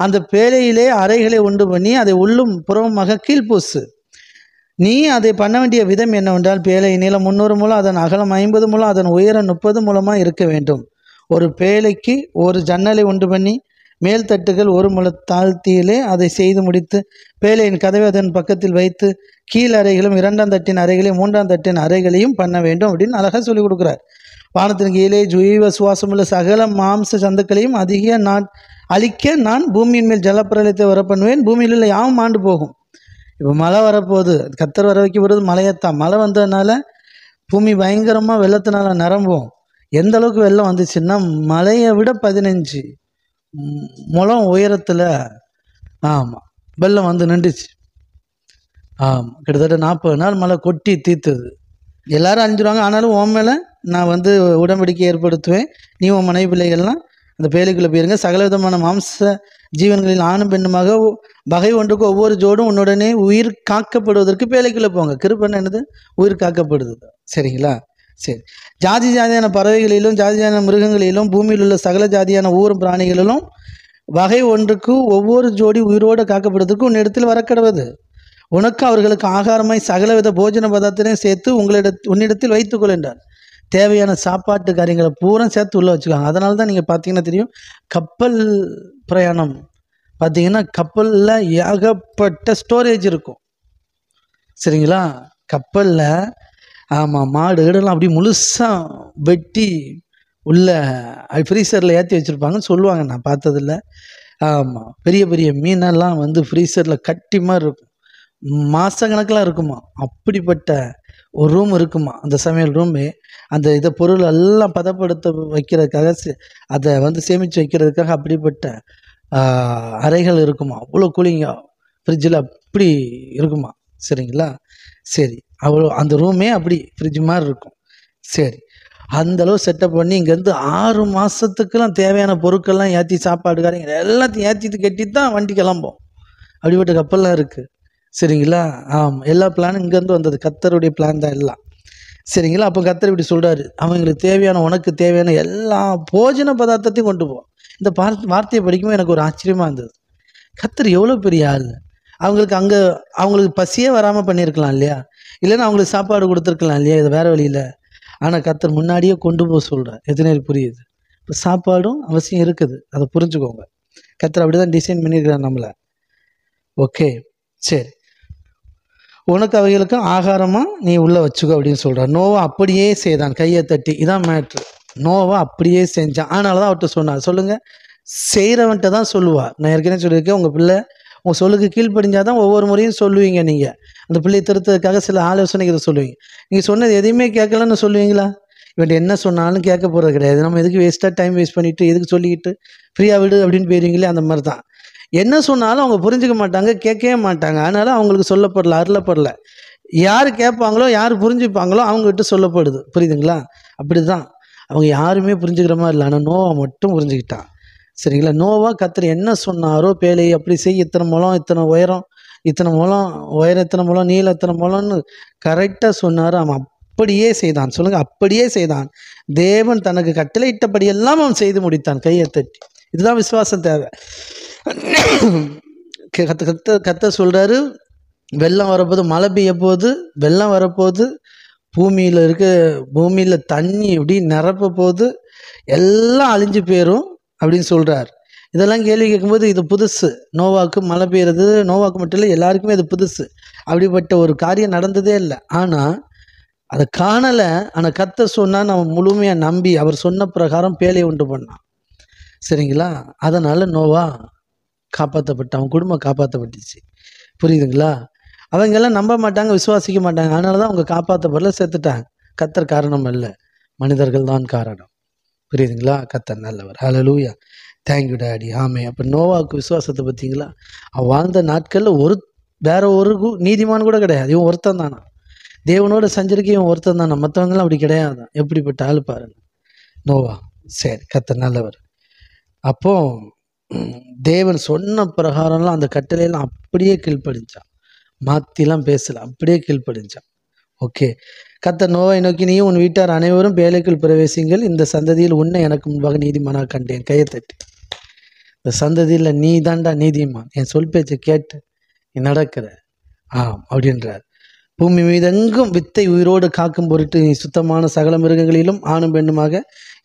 அந்த பேழையிலே அறைகளை உண்டு பண்ணி அதை உள்ளும் புறமாக கீழ்பூசு. நீ அதை பண்ண வேண்டிய விதம் என்னவென்றால், பேழை நீளம் 300 முழம், அதன் அகலம் 50 முழம், அதன் உயரம் 30 முழமாக இருக்க வேண்டும். ஒரு பேழைக்கு ஒரு ஜன்னலை உண்டு பண்ணி மேல் தட்டுகள் 1 முழ தாழ்த்தியிலே அதை செய்து முடித்து பேழையின் கதவை அதன் பக்கத்தில் வைத்து கீழ் அறைகளும் 2ஆம் தட்டின் அறைகளையும் 3ஆம் தட்டின் அறைகளையும் பண்ண வேண்டும் அப்படின்னு அழகாக சொல்லிக் கொடுக்குறார். வானத்தின் கீழே ஜீவ சுவாசமுள்ள சகல மாம்ச சந்துக்களையும் அழிக்க நான் பூமியின் மேல் ஜலப்பிரளயத்தை வர பண்ணுவேன், பூமியில் உள்ள யாவும் ஆண்டு போகும். இப்போ மழை வரப்போகுது, கத்தர் வர வைக்க போகிறது மழையத்தான். மழை வந்ததுனால பூமி பயங்கரமாக வெள்ளத்தினால நிரம்பும். எந்த அளவுக்கு வெள்ளம் வந்துச்சுன்னா, மலையை விட 15 முழம் உயரத்தில் வெள்ளம் வந்து நின்றுச்சு. கிட்டத்தட்ட 40 நாள் மழை கொட்டி தீர்த்தது. எல்லாரும் அழிஞ்சிருவாங்க. ஆனாலும் உன் மேலே நான் உடன்படிக்கை ஏற்படுத்துவேன், நீ உன் மனைவி பிள்ளைகள்லாம் அந்த பேழைக்குள்ளே போயிருங்க, சகல விதமான மாம்ச ஜீவன்களில் ஆணும் பெண்ணுமாக வகை ஒன்றுக்கு ஒவ்வொரு ஜோடும் உன்னுடனே உயிர் காக்கப்படுவதற்கு பேழைக்குள்ளே போங்க. கிருபைன்னா என்னது? உயிர் காக்கப்படுது. சரிங்களா? சரி. ஜாதி ஜாதியான பறவைகளிலும் ஜாதி ஜாதியான மிருகங்களிலும் பூமியில் உள்ள சகல ஜாதியான ஊரும் பிராணிகளிலும் வகை ஒன்றுக்கு ஒவ்வொரு ஜோடி உயிரோடு காக்கப்படுவதற்கு உன்னிடத்தில் வரக்கடுவது. உனக்கு அவர்களுக்கு ஆகாரமாய் சகலவித போஜன பதார்த்தத்தையும் சேர்த்து உன்னிடத்தில் வைத்துக்கொள் என்றார். தேவையான சாப்பாட்டு காரியங்களை பூரா சேர்த்து உள்ளே வச்சுக்காங்க. அதனால தான் நீங்கள் பார்த்தீங்கன்னா தெரியும், கப்பல் பிரயாணம் பார்த்தீங்கன்னா கப்பலில் ஏகப்பட்ட ஸ்டோரேஜ் இருக்கும். சரிங்களா? கப்பலில் மாடு ஈடெல்லாம் அப்படி முழுசாக வெட்டி உள்ள ஃப்ரீசரில் ஏற்றி வச்சுருப்பாங்கன்னு சொல்லுவாங்க, நான் பார்த்ததில்ல. பெரிய பெரிய மீனெல்லாம் ஃப்ரீசரில் கட்டி மாதிரி இருக்கும், மாதக்கணக்கெலாம் இருக்குமா. அப்படிப்பட்ட ஒரு ரூம் இருக்குமா, அந்த சமையல் ரூமு. அந்த பொருள் எல்லாம் பதப்படுத்த வைக்கிறதுக்காக, அதை சேமித்து வைக்கிறதுக்காக அப்படிப்பட்ட அறைகள் இருக்குமா. அவ்வளோ கூலிங்க ஃப்ரிட்ஜில் அப்படி இருக்குமா. சரிங்களா? சரி. அவ்வளோ அந்த ரூமே அப்படி ஃப்ரிட்ஜ் மாதிரி இருக்கும். சரி, அந்தளவு செட்டப் பண்ணி இங்கேருந்து 6 மாதத்துக்கெல்லாம் தேவையான பொருட்கள்லாம் ஏற்றி, சாப்பாடு காரியங்க எல்லாத்தையும் ஏற்றிட்டு கட்டி தான் வண்டி கிளம்போம். அப்படிப்பட்ட கப்பல்லாம் இருக்குது. சரிங்களா? எல்லா பிளானும் இங்கேருந்து வந்தது, கர்த்தருடைய பிளான் தான் எல்லாம். சரிங்களா? அப்போ கர்த்தர் இப்படி சொல்கிறாரு, அவங்களுக்கு தேவையான, உனக்கு தேவையான எல்லா போஜன பதார்த்தத்தையும் கொண்டு போ. இந்த வார்த்தையை படிக்கும்போது எனக்கு ஒரு ஆச்சரியமாக இருந்தது. கர்த்தர் எவ்வளோ பெரிய ஆள். அவங்களுக்கு பசியே வராமல் பண்ணியிருக்கலாம் இல்லையா, இல்லைன்னா அவங்களுக்கு சாப்பாடு கொடுத்துருக்கலாம் இல்லையா, இது வேறு வழியில். ஆனால் கர்த்தர் முன்னாடியே கொண்டு போக சொல்கிறார். எத்தனை புரியுது? இப்போ சாப்பாடும் அவசியம் இருக்குது, அதை புரிஞ்சுக்கோங்க. கர்த்தர் அப்படி தான் டிசைன் பண்ணியிருக்கிறார் நம்மளை. ஓகே, சரி. உனக்கு அவைகளுக்கு ஆகாரமாக நீ உள்ளே வச்சுக்கோ அப்படின்னு சொல்கிறார். நோவா அப்படியே செய்தான், கையை தட்டி. இதான் மேட்ரு. நோவா அப்படியே செஞ்சான். அதனால தான் அவர்கிட்ட சொன்னார். சொல்லுங்கள், செய்கிறவன்ட்ட தான் சொல்லுவார். நான் ஏற்கனவே சொல்லியிருக்கேன், உங்கள் பிள்ளை உங்கள் சொல்லுக்கு கீழ்ப்படிஞ்சாதான் ஒவ்வொரு முறையும் சொல்லுவீங்க. நீங்கள் அந்த பிள்ளையை திருத்ததுக்காக சில ஆலோசனைகளை சொல்லுவீங்க. நீங்கள் சொன்னது எதையுமே கேட்கலன்னு சொல்லுவீங்களா? இவன் என்ன சொன்னாலும் கேட்க போகிறது கிடையாது. நம்ம எதுக்கு வேஸ்ட்டாக டைம் வேஸ்ட் பண்ணிவிட்டு எதுக்கு சொல்லிக்கிட்டு ஃப்ரீயாக விடு அப்படின்னு போயிருவீங்களே, அந்த மாதிரி தான். என்ன சொன்னாலும் அவங்க புரிஞ்சுக்க மாட்டாங்க, கேட்கவே மாட்டாங்க. அதனால் அவங்களுக்கு சொல்லப்படல, அருளப்படல. யார் கேட்பாங்களோ, யார் புரிஞ்சுப்பாங்களோ அவங்ககிட்ட சொல்லப்படுது. புரியுதுங்களா? அப்படி தான் அவங்க யாருமே புரிஞ்சுக்கிற மாதிரி இல்லை. ஆனால் நோவா மட்டும் புரிஞ்சுக்கிட்டான். சரிங்களா? நோவா கர்த்தர் என்ன சொன்னாரோ, பேழை அப்படி செய், இத்தனை முழம், இத்தனை உயரம், இத்தனை முழம் உயரம், இத்தனை முழம் நீளம், இத்தனை முழம்னு கரெக்டாக சொன்னார். அவன் அப்படியே செய்தான். சொல்லுங்கள், அப்படியே செய்தான். தேவன் தனக்கு கட்டளையிட்டபடியெல்லாம் அவன் செய்து முடித்தான். கையை தட்டி. இதுதான் விசுவாசம் தேவை. கர்த்தர் சொல்கிறாரு, வெள்ளம் வரப்போது, மழை பெய்ய போது, வெள்ளம் வரப்போது, பூமியில் தண்ணி இப்படி நிரப்ப போது, எல்லாம் அழிஞ்சு போயிடும் அப்படின்னு சொல்கிறார். இதெல்லாம் கேள்வி கேட்கும்போது இது புதுசு. நோவாவுக்கு மழை பெய்யறது நோவாவுக்கு மட்டும் இல்லை, எல்லாருக்குமே அது புதுசு. அப்படிப்பட்ட ஒரு காரியம் நடந்ததே இல்லை. ஆனால் அதை காணலை. ஆனால் கர்த்தர் சொன்னால் நம்ம முழுமையாக நம்பி அவர் சொன்ன பிரகாரம் பேழையை உண்டு பண்ணான். சரிங்களா? அதனால் நோவா காப்பாற்றப்பட்டான், அவன் குடும்பம் காப்பாற்றப்பட்டுச்சு. புரியுதுங்களா? அவங்கெல்லாம் நம்ப மாட்டாங்க, விசுவாசிக்க மாட்டாங்க. அதனால தான் அவங்க காப்பாற்றப்படல, செத்துட்டாங்க. கர்த்தர் காரணம் அல்ல, மனிதர்கள் தான் காரணம். புரியுதுங்களா? கர்த்தர் நல்லவர். ஹல்லேலூயா. Thank you daddy. ஆமே. அப்போ நோவாவுக்கு விசுவாசத்தை பார்த்தீங்களா? அவன் வாழ்ந்த நாட்களில் வேற ஒரு நீதிமான் கூட கிடையாது. இவன் ஒருத்தன் தானா, தேவனோட சஞ்சரிக்க இவன் ஒருத்தன் தானா. மற்றவங்களாம் அப்படி கிடையாது. எப்படிப்பட்ட ஆள் பாருங்க நோவா. சரி, கர்த்தர் நல்லவர். அப்போ தேவன் சொன்ன பிரகாரம்லாம் அந்த கட்டளையெல்லாம் அப்படியே கீழ்ப்படிஞ்சான். மாற்றிலாம் பேசலை, அப்படியே கீழ்ப்படிஞ்சான். ஓகே. கர்த்தர் நோவை நோக்கி, நீயும் உன் வீட்டார் அனைவரும் பேழைக்குள் பிரவேசிங்கள், இந்த சந்ததியில் உன்னை எனக்கு முன்பாக நீதிமானாக கண்டேன். கையை தட்டி. இந்த சந்ததியில் நீ தாண்டா நீதிமான், என் சொல் பேச்சை கேட்டு நீ நடக்கிற. அப்படின்றார். பூமி மீதெங்கும் வித்தை உயிரோடு காக்கும் பொருட்டு நீ சுத்தமான சகல மிருகங்களிலும் ஆணும் பெண்ணுமாக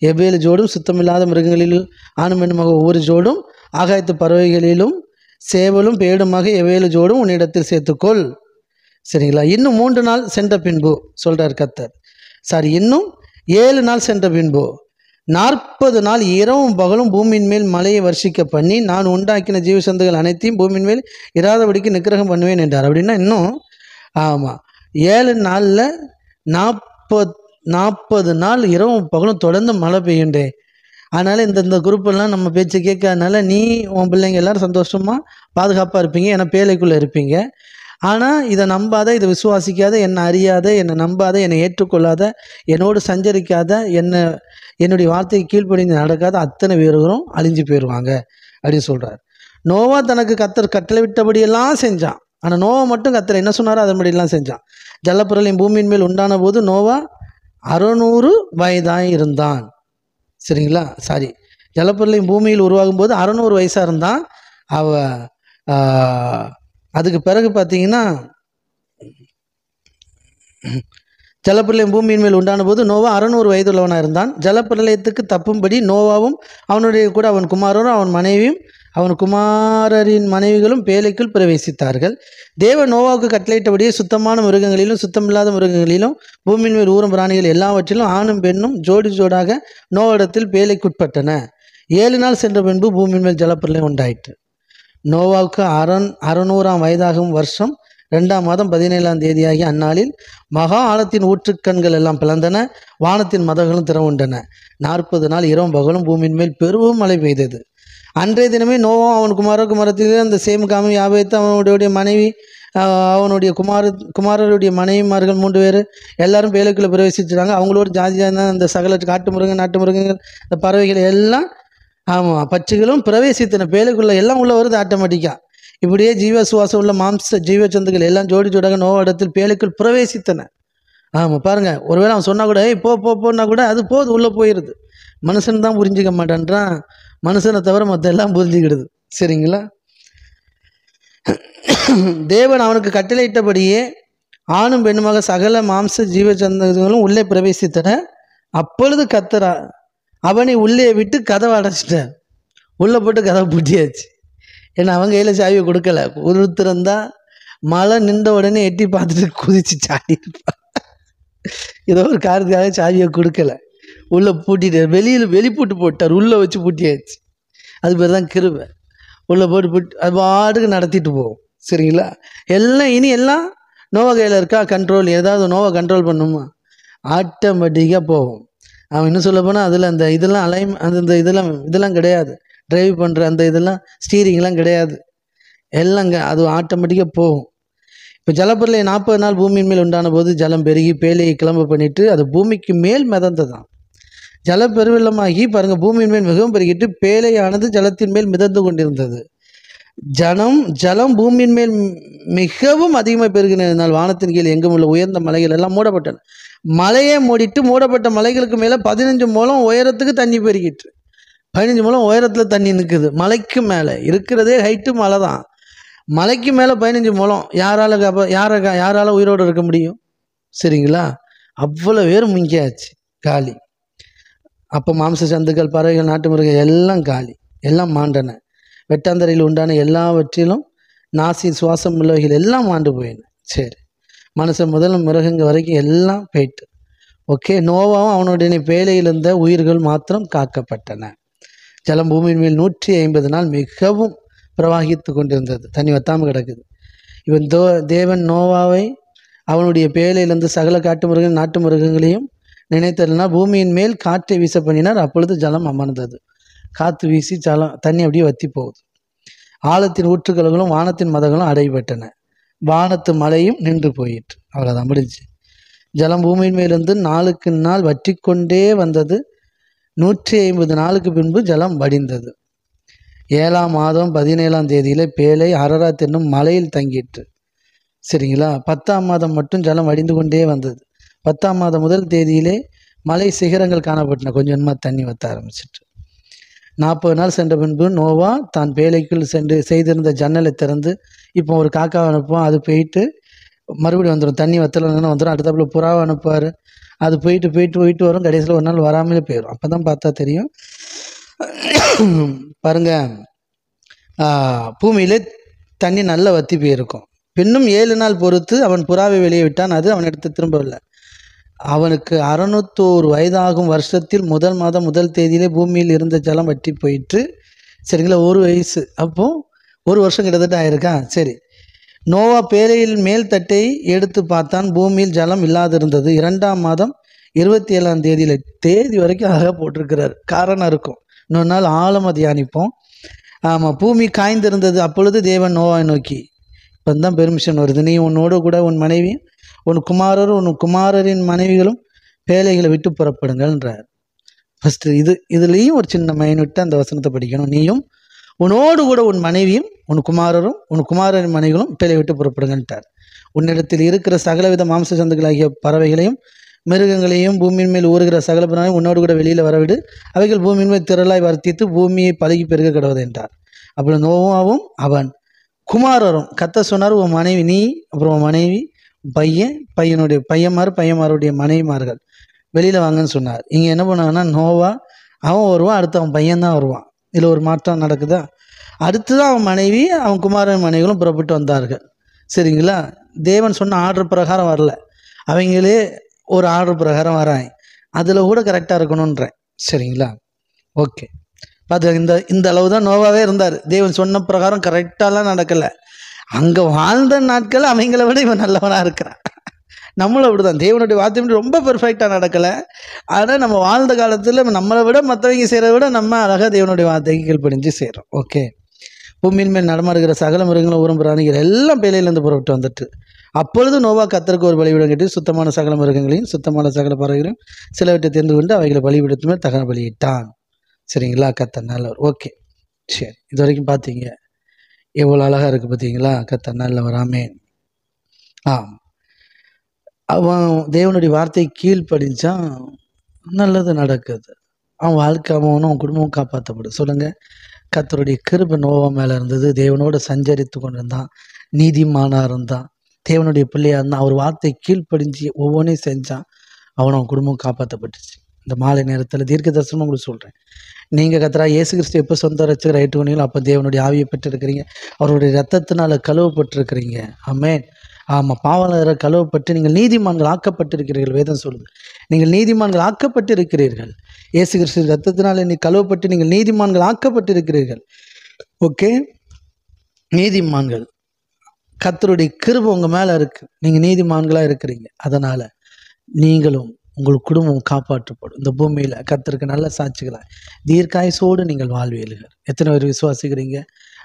எவ்வேறு ஜோடும், சுத்தமில்லாத மிருகங்களிலும் ஆணும் பெண்ணுமாக ஒவ்வொரு ஜோடும், ஆகாயத்து பறவைகளிலும் சேவலும் பேடுமாக எவ்வேறு ஜோடும் உன்னிடத்தில் சேர்த்துக்கொள். சரிங்களா? இன்னும் 3 நாள் சென்ற பின்பு சொல்கிறார் கர்த்தர். இன்னும் 7 நாள் சென்ற பின்பு 40 நாள் இரவும் பகலும் பூமியின் மேல் மழையை வர்ஷிக்க பண்ணி, நான் உண்டாக்கின ஜீவசந்துகள் அனைத்தையும் பூமியின் மேல் இராதபடிக்கு நிக்கிரகம் பண்ணுவேன் என்றார். அப்படின்னா இன்னும் 7 நாளில் 40 நாள் இரவும் பகலும் தொடர்ந்து மழை பெய்யுண்டே. அதனால் இந்த குரூப்பெல்லாம் நம்ம பேச்சு கேட்காதனால நீ உன் பிள்ளைங்க எல்லோரும் சந்தோஷமாக பாதுகாப்பாக இருப்பீங்க, ஏன்னா பேழைக்குள்ளே இருப்பீங்க. ஆனால் இதை நம்பாத, இதை விசுவாசிக்காத, என்னை அறியாத, என்னை நம்பாத, என்னை ஏற்றுக்கொள்ளாத, என்னோடு சஞ்சரிக்காத, என்னுடைய வார்த்தைக்கு கீழ்ப்படிந்து நடக்காத அத்தனை பேரும் அழிஞ்சு போயிடுவாங்க அப்படின்னு சொல்கிறார். நோவா தனக்கு கர்த்தர் கட்டளை விட்டபடியெல்லாம் செஞ்சான். ஆனால் நோவா மட்டும் கர்த்தர் என்ன சொன்னாரோ அதன்படியெல்லாம் செஞ்சான். ஜலப்பிரளயம் பூமியின் மேல் உண்டான போது நோவா 600 வயதாய் இருந்தான். சரிங்களா? ஜலப்பிரளயம் பூமியில் உருவாகும் போது 600 வயசாக இருந்தான். அதுக்கு பிறகு பார்த்தீங்கன்னா ஜலப்பிரளயம் பூமியின் மேல் உண்டான போது நோவா 600 வயதுள்ளவனாக இருந்தான். ஜலப்பிரளயத்துக்கு தப்பும்படி நோவாவும் அவனுடைய கூட அவன் குமாரரும் அவன் மனைவியும் அவன் குமாரரின் மனைவிகளும் பேழைக்குள் பிரவேசித்தார்கள். தேவன் நோவாவுக்கு கட்டளையிட்டபடியே சுத்தமான மிருகங்களிலும் சுத்தமில்லாத மிருகங்களிலும் பூமியின் மேல் ஊரும் பிராணிகள் எல்லாவற்றிலும் ஆணும் பெண்ணும் ஜோடி ஜோடாக நோவாவிடத்தில் பேழைக்குட்பட்டன. 7 நாள் சென்ற பின்பு பூமியின் மேல் ஜலப்பிரளயம் உண்டாயிற்று. நோவாவுக்கு 600ஆம் வயதாகும் வருஷம் 2ஆம் மாதம் 17ஆம் தேதியாகிய அந்நாளில் மகா ஆழத்தின் ஊற்றுக்கண்கள் எல்லாம் பிளந்தன, வானத்தின் மதகளும் திறவுண்டன. 40 நாள் இரவும் பகலும் பூமியின் மேல் பெரும் மழை பெய்தது. அன்றைய தினமே நோவா அவன் குமாரத்திலே அந்த சேம் காமும் யாபேத்து அவனுடைய மனைவி அவனுடைய குமாரருடைய மனைவிமார்கள் 3 பேர் எல்லாரும் பேழைக்குள்ளே பிரவேசிச்சுட்டாங்க. அவங்களோட ஜாதியாக அந்த சகல காட்டு மிருகங்கள், நாட்டு மிருகங்கள், இந்த பறவைகள் எல்லாம் பட்சிகளும் பிரவேசித்தன. பேழைக்குள்ளே எல்லாம் உள்ள வருது ஆட்டோமேட்டிக்காக. இப்படியே ஜீவ சுவாசம் உள்ள மாம்ச ஜீவச்சந்துகள் எல்லாம் ஜோடி ஜோடாக நோவா இடத்தில் பேழைக்குள் பிரவேசித்தன. பாருங்கள், ஒருவேளை அவன் சொன்னால் கூட போன்னா கூட அது போது, உள்ளே போயிடுது. மனுஷன் தான் புரிஞ்சிக்க மாட்டேன்றான், மனுஷனை தவிர மற்ற எல்லாம் புரிஞ்சுக்கிடுது. சரிங்களா? தேவன் அவனுக்கு கட்டளையிட்டபடியே ஆணும் பெண்ணுமாக சகல மாம்ச ஜீவச்சந்தங்களும் உள்ளே பிரவேசித்தன. அப்பொழுது கர்த்தர் அவனை உள்ளே விட்டு கதவை அடைச்சிட்டார். உள்ளே போட்டு கதவை பூட்டியாச்சு. ஏன்னா அவங்க கையில் சாவியை கொடுக்கல. ஒருத்தரந்தா மழை நின்ற உடனே எட்டி பார்த்துட்டு குதிச்சு சாடி இருப்பான். ஏதோ ஒரு காரணத்துக்காக சாவியை கொடுக்கல, உள்ளே பூட்டிட்டார். வெளிப்பூட்டு போட்டார், உள்ளே வச்சு பூட்டியாச்சு. அது பேர் தான் கிருபை. உள்ளே போட்டு அது பாட்டுக்கு நடத்திட்டு போகும். சரிங்களா? எல்லாம் நோவா கையில் இருக்கா கண்ட்ரோல். ஏதாவது நோவா கண்ட்ரோல் பண்ணுமா? ஆட்டோமேட்டிக்காக போகும். அவன் இன்னும் சொல்ல போனால் அதில் அந்த இதெல்லாம் அந்த இதெல்லாம் கிடையாது. டிரைவ் பண்ணுற அந்த இதெல்லாம் ஸ்டீரிங்லாம் கிடையாது. அது ஆட்டோமேட்டிக்காக போகும். இப்போ ஜலப்பிரளயம் 40 நாள் பூமியின் மேல் உண்டான போது ஜலம் பெருகி பேழையை கிளம்ப பண்ணிட்டு அது பூமிக்கு மேல் மிதந்ததான். ஜலப்பெருவெள்ளமாகி பாருங்கள், பூமியின் மேல் மிகவும் பெருகிட்டு பேழையானது ஜலத்தின் மேல் மிதந்து கொண்டிருந்தது. ஜலம் பூமியின் மேல் மிகவும் அதிகமாக பெருகினால் வானத்தின் கீழ் எங்கும் உள்ள உயர்ந்த மலைகள் எல்லாம் மூடப்பட்டன. மலையே மூடிட்டு மூடப்பட்ட மலைகளுக்கு மேலே 15 முழம் உயரத்துக்கு தண்ணி பெருகிட்டு. 15 முழம் உயரத்தில் தண்ணி நிற்குது. மலைக்கு மேலே இருக்கிறதே ஹைட்டு மலை தான். மலைக்கு மேலே 15 முழம். யாரால உயிரோடு இருக்க முடியும்? சரிங்களா? அவ்வளோ பேர் முங்கியாச்சு, காலி. அப்போ மாம்ச சந்துக்கள், பறவைகள், நாட்டு மிருகங்கள் எல்லாம் காலி, எல்லாம் மாண்டன. வெட்டாந்தரையில் உண்டான எல்லாவற்றிலும் நாசி சுவாசம் உள்ளவைகள் எல்லாம் மாண்டு போயின. சரி, மனுஷன் முதல் மிருகங்கள் வரைக்கும் எல்லாம் போயிட்டு. ஓகே, நோவாவும் அவனுடைய பேழையில் இருந்த உயிர்கள் மாத்திரம் காக்கப்பட்டன. ஜலம் பூமியின் மேல் 150 நாள் மிகவும் பிரவாகித்து கொண்டிருந்தது. தண்ணி வத்தாமல் கிடக்குது. இவன் தேவன் நோவாவை அவனுடைய பேழையிலிருந்து சகல காட்டு மிருகங்கள் நாட்டு மிருகங்களையும் நினைத்ததுனா பூமியின் மேல் காற்றை வீச பண்ணினார். அப்பொழுது ஜலம் அமர்ந்தது. காற்று வீசி தண்ணி அப்படியே வத்தி போகுது. ஆழத்தின் ஊற்றுக்களும் வானத்தின் மதங்களும் அடைபட்டன. வானத்து மழையும் நின்று போயிற்று. அவ்வளோதான், முடிஞ்சு. ஜலம் பூமியின் மேலிருந்து நாளுக்கு நாள் வற்றி கொண்டே வந்தது. 150 நாளுக்கு பின்பு ஜலம் வடிந்தது. 7ஆம் மாதம் 17ஆம் தேதியிலே பேழை அரராத் என்னும் மலையில் தங்கிற்று. சரிங்களா? 10ஆம் மாதம் மட்டும் ஜலம் வடிந்து கொண்டே வந்தது. 10ஆம் மாதம் முதல் தேதியிலே மலை சிகரங்கள் காணப்பட்டன. கொஞ்சமாக தண்ணி வத்த ஆரம்பிச்சிட்டு 40 நாள் சென்ற பின்பு நோவா தான் பேழைக்குள் சென்று செய்திருந்த ஜன்னலை திறந்து, இப்போ ஒரு காக்காவை அனுப்புவோம், அது போயிட்டு மறுபடியும் வந்துடும். தண்ணி வத்தலைன்னு வந்துடும். அடுத்தப்பல புறாவை அனுப்புவார், அது போயிட்டு வரும். கடைசியில் ஒரு நாள் வராமலே போயிடும். அப்போ தான் பார்த்தா தெரியும். பாருங்க, பூமியிலே தண்ணி நல்லா வத்தி போயிருக்கும். பின்னும் 7 நாள் பொறுத்து அவன் புறாவை வெளியே விட்டான். அது அவனிடத்து திரும்பவில்லை. அவனுக்கு 601 வயதாகும் வருஷத்தில் முதல் மாதம் முதல் தேதியிலே பூமியில் இருந்த ஜலம் வற்றி போயிட்டு. சரிங்களா? 1 வயசு. அப்போ 1 வருஷம் கிட்டத்தட்ட ஆயிருக்கா? சரி. நோவா பேழையில் மேல் தட்டை எடுத்து பார்த்தான். பூமியில் ஜலம் இல்லாதிருந்தது. 2ஆம் மாதம் 27ஆம் தேதியில் தேதி வரைக்கும் அழகாக போட்டிருக்கிறார். காரணம் இருக்கும், இன்னொரு நாள் ஆழமாக தியானிப்போம். ஆமாம், பூமி காய்ந்திருந்தது. அப்பொழுது தேவன் நோவாவை நோக்கி, இப்போ தான் பெர்மிஷன் வருது, நீ உன்னோடு கூட உன் மனைவி, உன் குமாரரும் உன் குமாரரின் மனைவிகளும் பேழைகளை விட்டு புறப்படுங்கள்ன்றார். ஃபஸ்ட்டு இதுலேயும் ஒரு சின்ன மைனூட்டு அந்த வசனத்தை படிக்கணும். நீயும் உன்னோடு கூட உன் மனைவியும் உன் குமாரரும் உன் குமாரரின் மனைவிகளும் பேழை விட்டு புறப்படுங்கன்ட்டார். உன்னிடத்தில் இருக்கிற சகலவித மாம்ச சந்துக்களாகிய பறவைகளையும் மிருகங்களையும் பூமியின் மேல் ஊறுகிற சகல பிராணையும் உன்னோடு கூட வெளியில் வரவிடு. அவைகள் பூமியின் மேல் திரளாய் வர்த்தித்து பூமியை பழகி பெருக கிடவது என்றார். அப்படி நோவாவும் அவன் குமாரரும் கத்த சொன்னார், உன் மனைவி நீ, அப்புறம் உன் மனைவி, பையனுடைய பையன்மாருடைய மனைவிமார்கள் வெளியில் வாங்கன்னு சொன்னார். இங்கே என்ன பண்ணாங்கன்னா, நோவா அவன் வருவான், அடுத்து அவன் பையன்தான் வருவான். இதில் ஒரு மாற்றம் நடக்குதா? அடுத்து தான் அவன் மனைவி அவன் குமாரன் மனைவிகளும் புறப்பட்டு வந்தார்கள். சரிங்களா? தேவன் சொன்ன ஆர்டர் பிரகாரம் வரல, அவங்களே ஒரு ஆர்டர் பிரகாரம் வராங்க. அதில் கூட கரெக்டாக இருக்கணுன்றேன். சரிங்களா? ஓகே, பார்த்து இந்த அளவு தான் நோவாவே இருந்தார். தேவன் சொன்ன பிரகாரம் கரெக்டாலாம் நடக்கலை. அங்கே வாழ்ந்த நாட்கள் அவங்கள விட இவன் நல்லவனாக இருக்கிறான். நம்மளும் அப்படி தான், தேவனுடைய வார்த்தை ரொம்ப பெர்ஃபெக்டாக நடக்கலை. ஆனால் நம்ம வாழ்ந்த காலத்தில் நம்மளை விட மற்றவங்க செய்கிறத விட நம்ம அழகாக தேவனுடைய வார்த்தைக்கு கீழ்ப்படிஞ்சு செய்கிறோம். ஓகே, பூமியின் மேல் நடமாடுகிற சகல மிருகங்களும் ஊரும் பிராணிகள் எல்லாம் பேழையிலேருந்து புறப்பட்டு வந்துட்டு. அப்பொழுது நோவா கர்த்தருக்கு ஒரு பலிபீடம் கட்டி சுத்தமான சகல மிருகங்களையும் சுத்தமான சகல பறவைகளையும் சிலவற்றை தெரிந்து கொண்டு அவைகளை பலிபீடத்து மேல் தகன பலியிட்டான். சரிங்களா? கர்த்தர் நல்லவர். ஓகே, சரி, இது வரைக்கும் பார்த்தீங்க எவ்வளோ அழகாக இருக்குது பார்த்தீங்களா? கர்த்தர் நல்லவர். ஆமென். அவன் தேவனுடைய வார்த்தை கீழ்ப்படிஞ்சான், நல்லது நடக்குது. அவன் வாழ்க்கை, அவனும் குடும்பமும் காப்பாற்றப்படும். சொல்லுங்கள், கர்த்தருடைய கிருபை நோவா மேலே இருந்தது. தேவனோடு சஞ்சரித்து கொண்டு இருந்தான், நீதிமானாக இருந்தான், தேவனுடைய பிள்ளையாக இருந்தான். அவர் வார்த்தை கீழ்ப்படிஞ்சு ஒவ்வொன்றையும் செஞ்சான், அவன் குடும்பம் காப்பாற்றப்பட்டுச்சு. இந்த மாலை நேரத்தில் தீர்க்க தரிசனம் உங்களுக்கு சொல்கிறேன். நீங்கள் கர்த்தரா இயேசு கிறிஸ்து எப்போ சொந்த ரட்சகர் ஏற்றுக்கொண்டீங்களோ அப்போ தேவனுடைய ஆவியை பெற்றிருக்கிறீங்க, அவருடைய ரத்தத்தினால் கழுவப்பட்டிருக்கிறீங்க. ஆமென். ஆமாம், பாவலரை கழுவப்பட்டு நீங்கள் நீதிமான்கள் ஆக்கப்பட்டிருக்கிறீர்கள். வேதம் சொல்லுது, நீங்கள் நீதிமான்கள் ஆக்கப்பட்டிருக்கிறீர்கள். இயேசு கிறிஸ்து ரத்தத்தினால் நீ கழுவப்பட்டு நீங்கள் நீதிமான்கள் ஆக்கப்பட்டிருக்கிறீர்கள். ஓகே, நீதிமான்கள். கர்த்தருடைய கிருபை உங்க மேல இருக்கு. நீங்க நீதிமான்களா இருக்கிறீங்க. அதனால நீங்களும் உங்கள் குடும்பம் காப்பாற்றப்படும். இந்த பூமியில கர்த்தருக்கு நல்ல சாட்சிகளாய் தீர்க்காயுசோடு நீங்கள் வாழ்வீர்கள். எத்தனை பேர் விசுவாசிக்கிறீங்க?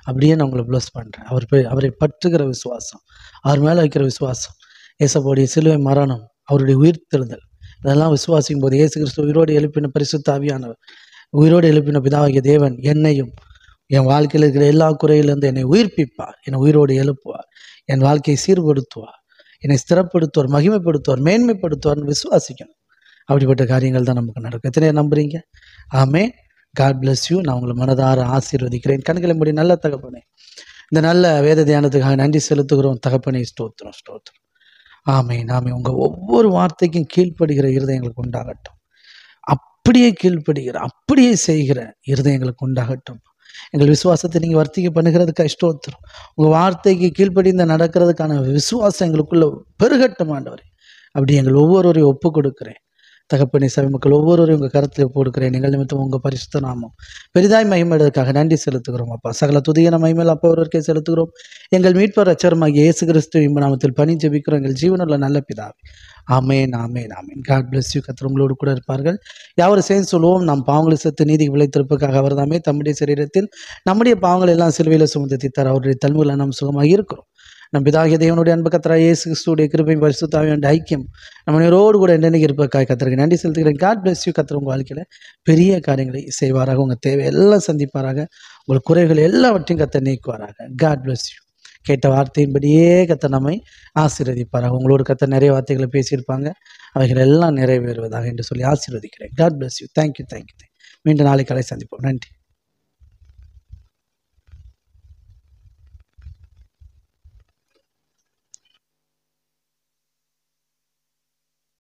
அப்படியே நான் உங்களை ப்ளஸ் பண்றேன். அவரை பற்றுகிற விசுவாசம், அவர் மேல வைக்கிற விசுவாசம், இயேசுவுடைய சிலுவை மரணம், அவருடைய உயிர்த்தெழுதல், இதெல்லாம் விசுவாசிக்கும் போது இயேசு கிறிஸ்து உயிரோடு எழுப்பின பரிசுத்த ஆவியானவர், உயிரோடு எழுப்பின பிதாவாகிய தேவன் என்னையும் என் வாழ்க்கையில் இருக்கிற எல்லா குறையிலிருந்து என்னை உயிர்ப்பிப்பார், என்னை உயிரோடு எழுப்புவார், என் வாழ்க்கையை சீர்படுத்துவார், என்னை ஸ்திரப்படுத்துவார், மகிமைப்படுத்துவார், மேன்மைப்படுத்துவார்னு விசுவாசிக்கணும். அப்படிப்பட்ட காரியங்கள் தான் நமக்கு நடக்கும். எத்தனை நம்புறீங்க? ஆமென். God bless you. நான் உங்களை மனதார ஆசீர்வதிக்கிறேன். கண்களை மூடி. நல்ல தகப்பனே, இந்த நல்ல வேத தியானத்துக்காக நன்றி செலுத்துகிறோம் தகப்பனே. ஸ்தோத்திரம், ஸ்தோத்திரம். ஆமென், ஆமென். உங்க ஒவ்வொரு வார்த்தைக்கும் கீழ்ப்படுகிற இருதயங்களுக்கு உண்டாகட்டும். அப்படியே கீழ்ப்படுகிற, அப்படியே செய்கிற இருதயங்களுக்கு உண்டாகட்டும். எங்கள் விசுவாசத்தை நீங்கள் வர்த்திக்க பண்ணுகிறதுக்கு ஸ்தோத்திரம். உங்கள் வார்த்தைக்கு கீழ்ப்படிந்து நடக்கிறதுக்கான விசுவாசம் எங்களுக்குள்ள பெருகட்டும் ஆண்டவரே. அப்படி எங்கள் ஒவ்வொருவரையும் ஒப்பு கொடுக்கிறேன் தகப்பனே. சபை மக்கள் ஒவ்வொருவரையும் உங்கள் கருத்தில் ஒப்பு கொடுக்கிறேன். நீங்கள் நிமித்தம் உங்கள் பரிசுத்த நாமம் பெரிதாய் மகிமையதற்காக நன்றி செலுத்துகிறோம் அப்பா. சகல துதியான மகிமையில் அப்பா ஒருவருக்கே செலுத்துகிறோம். எங்கள் மீட்பர் ரட்சகருமாகிய இயேசு கிறிஸ்து நாமத்தில் பணி ஜெபிக்கிறோம் எங்கள் ஜீவனுள்ள நல்ல பிதாவே. Amen, amen, amen. God bless you. கர்த்தர் உங்களோடு கூட இருப்பார்கள். யாவரும் சேர்ந்து சொல்லுவோம், நாம் பாவங்களை செத்து நீதிக்கு விளைத்திருப்பதற்காக அவர் தாமே தம்முடைய சரீரத்தில் நம்முடைய பாவங்கள் எல்லாம் சிலுவையில் சுமந்து தீர்த்தார். அவருடைய தழும்புகளால் நாம் சுகமாக இருக்கிறோம். நம் பிதாகிய தேவனுடைய அன்பு கர்த்தராகிய இயேசு கிறிஸ்துவுடைய கிருபையும் பரிசுத்த ஆவியானவருடைய ஐக்கியம் நம்ம நேரோடு கூட என்னென்னைக்கு இருப்பதற்காக கர்த்தருக்கு நன்றி செலுத்துகிறேன். God bless you. கர்த்தர் உங்கள் வாழ்க்கையில் பெரிய காரியங்களை செய்வாராக. உங்கள் தேவை எல்லாம் சந்திப்பாராக. உங்கள் குறைகள் எல்லாவற்றையும் கர்த்தர் நீக்குவாராக. God bless you. கேட்ட வார்த்தையின்படியே கர்த்தர் நம்மை ஆசீர்வதிப்பாராக. உங்களோட கர்த்தர் நிறைய வார்த்தைகளை பேசியிருப்பாங்க. அவைகள் எல்லாம் நிறைவேறுவதாக என்று சொல்லி ஆசீர்வதிக்கிறேன். God bless you. Thank you, thank you. மீண்டும் நாளை காலை சந்திப்போம். நன்றி.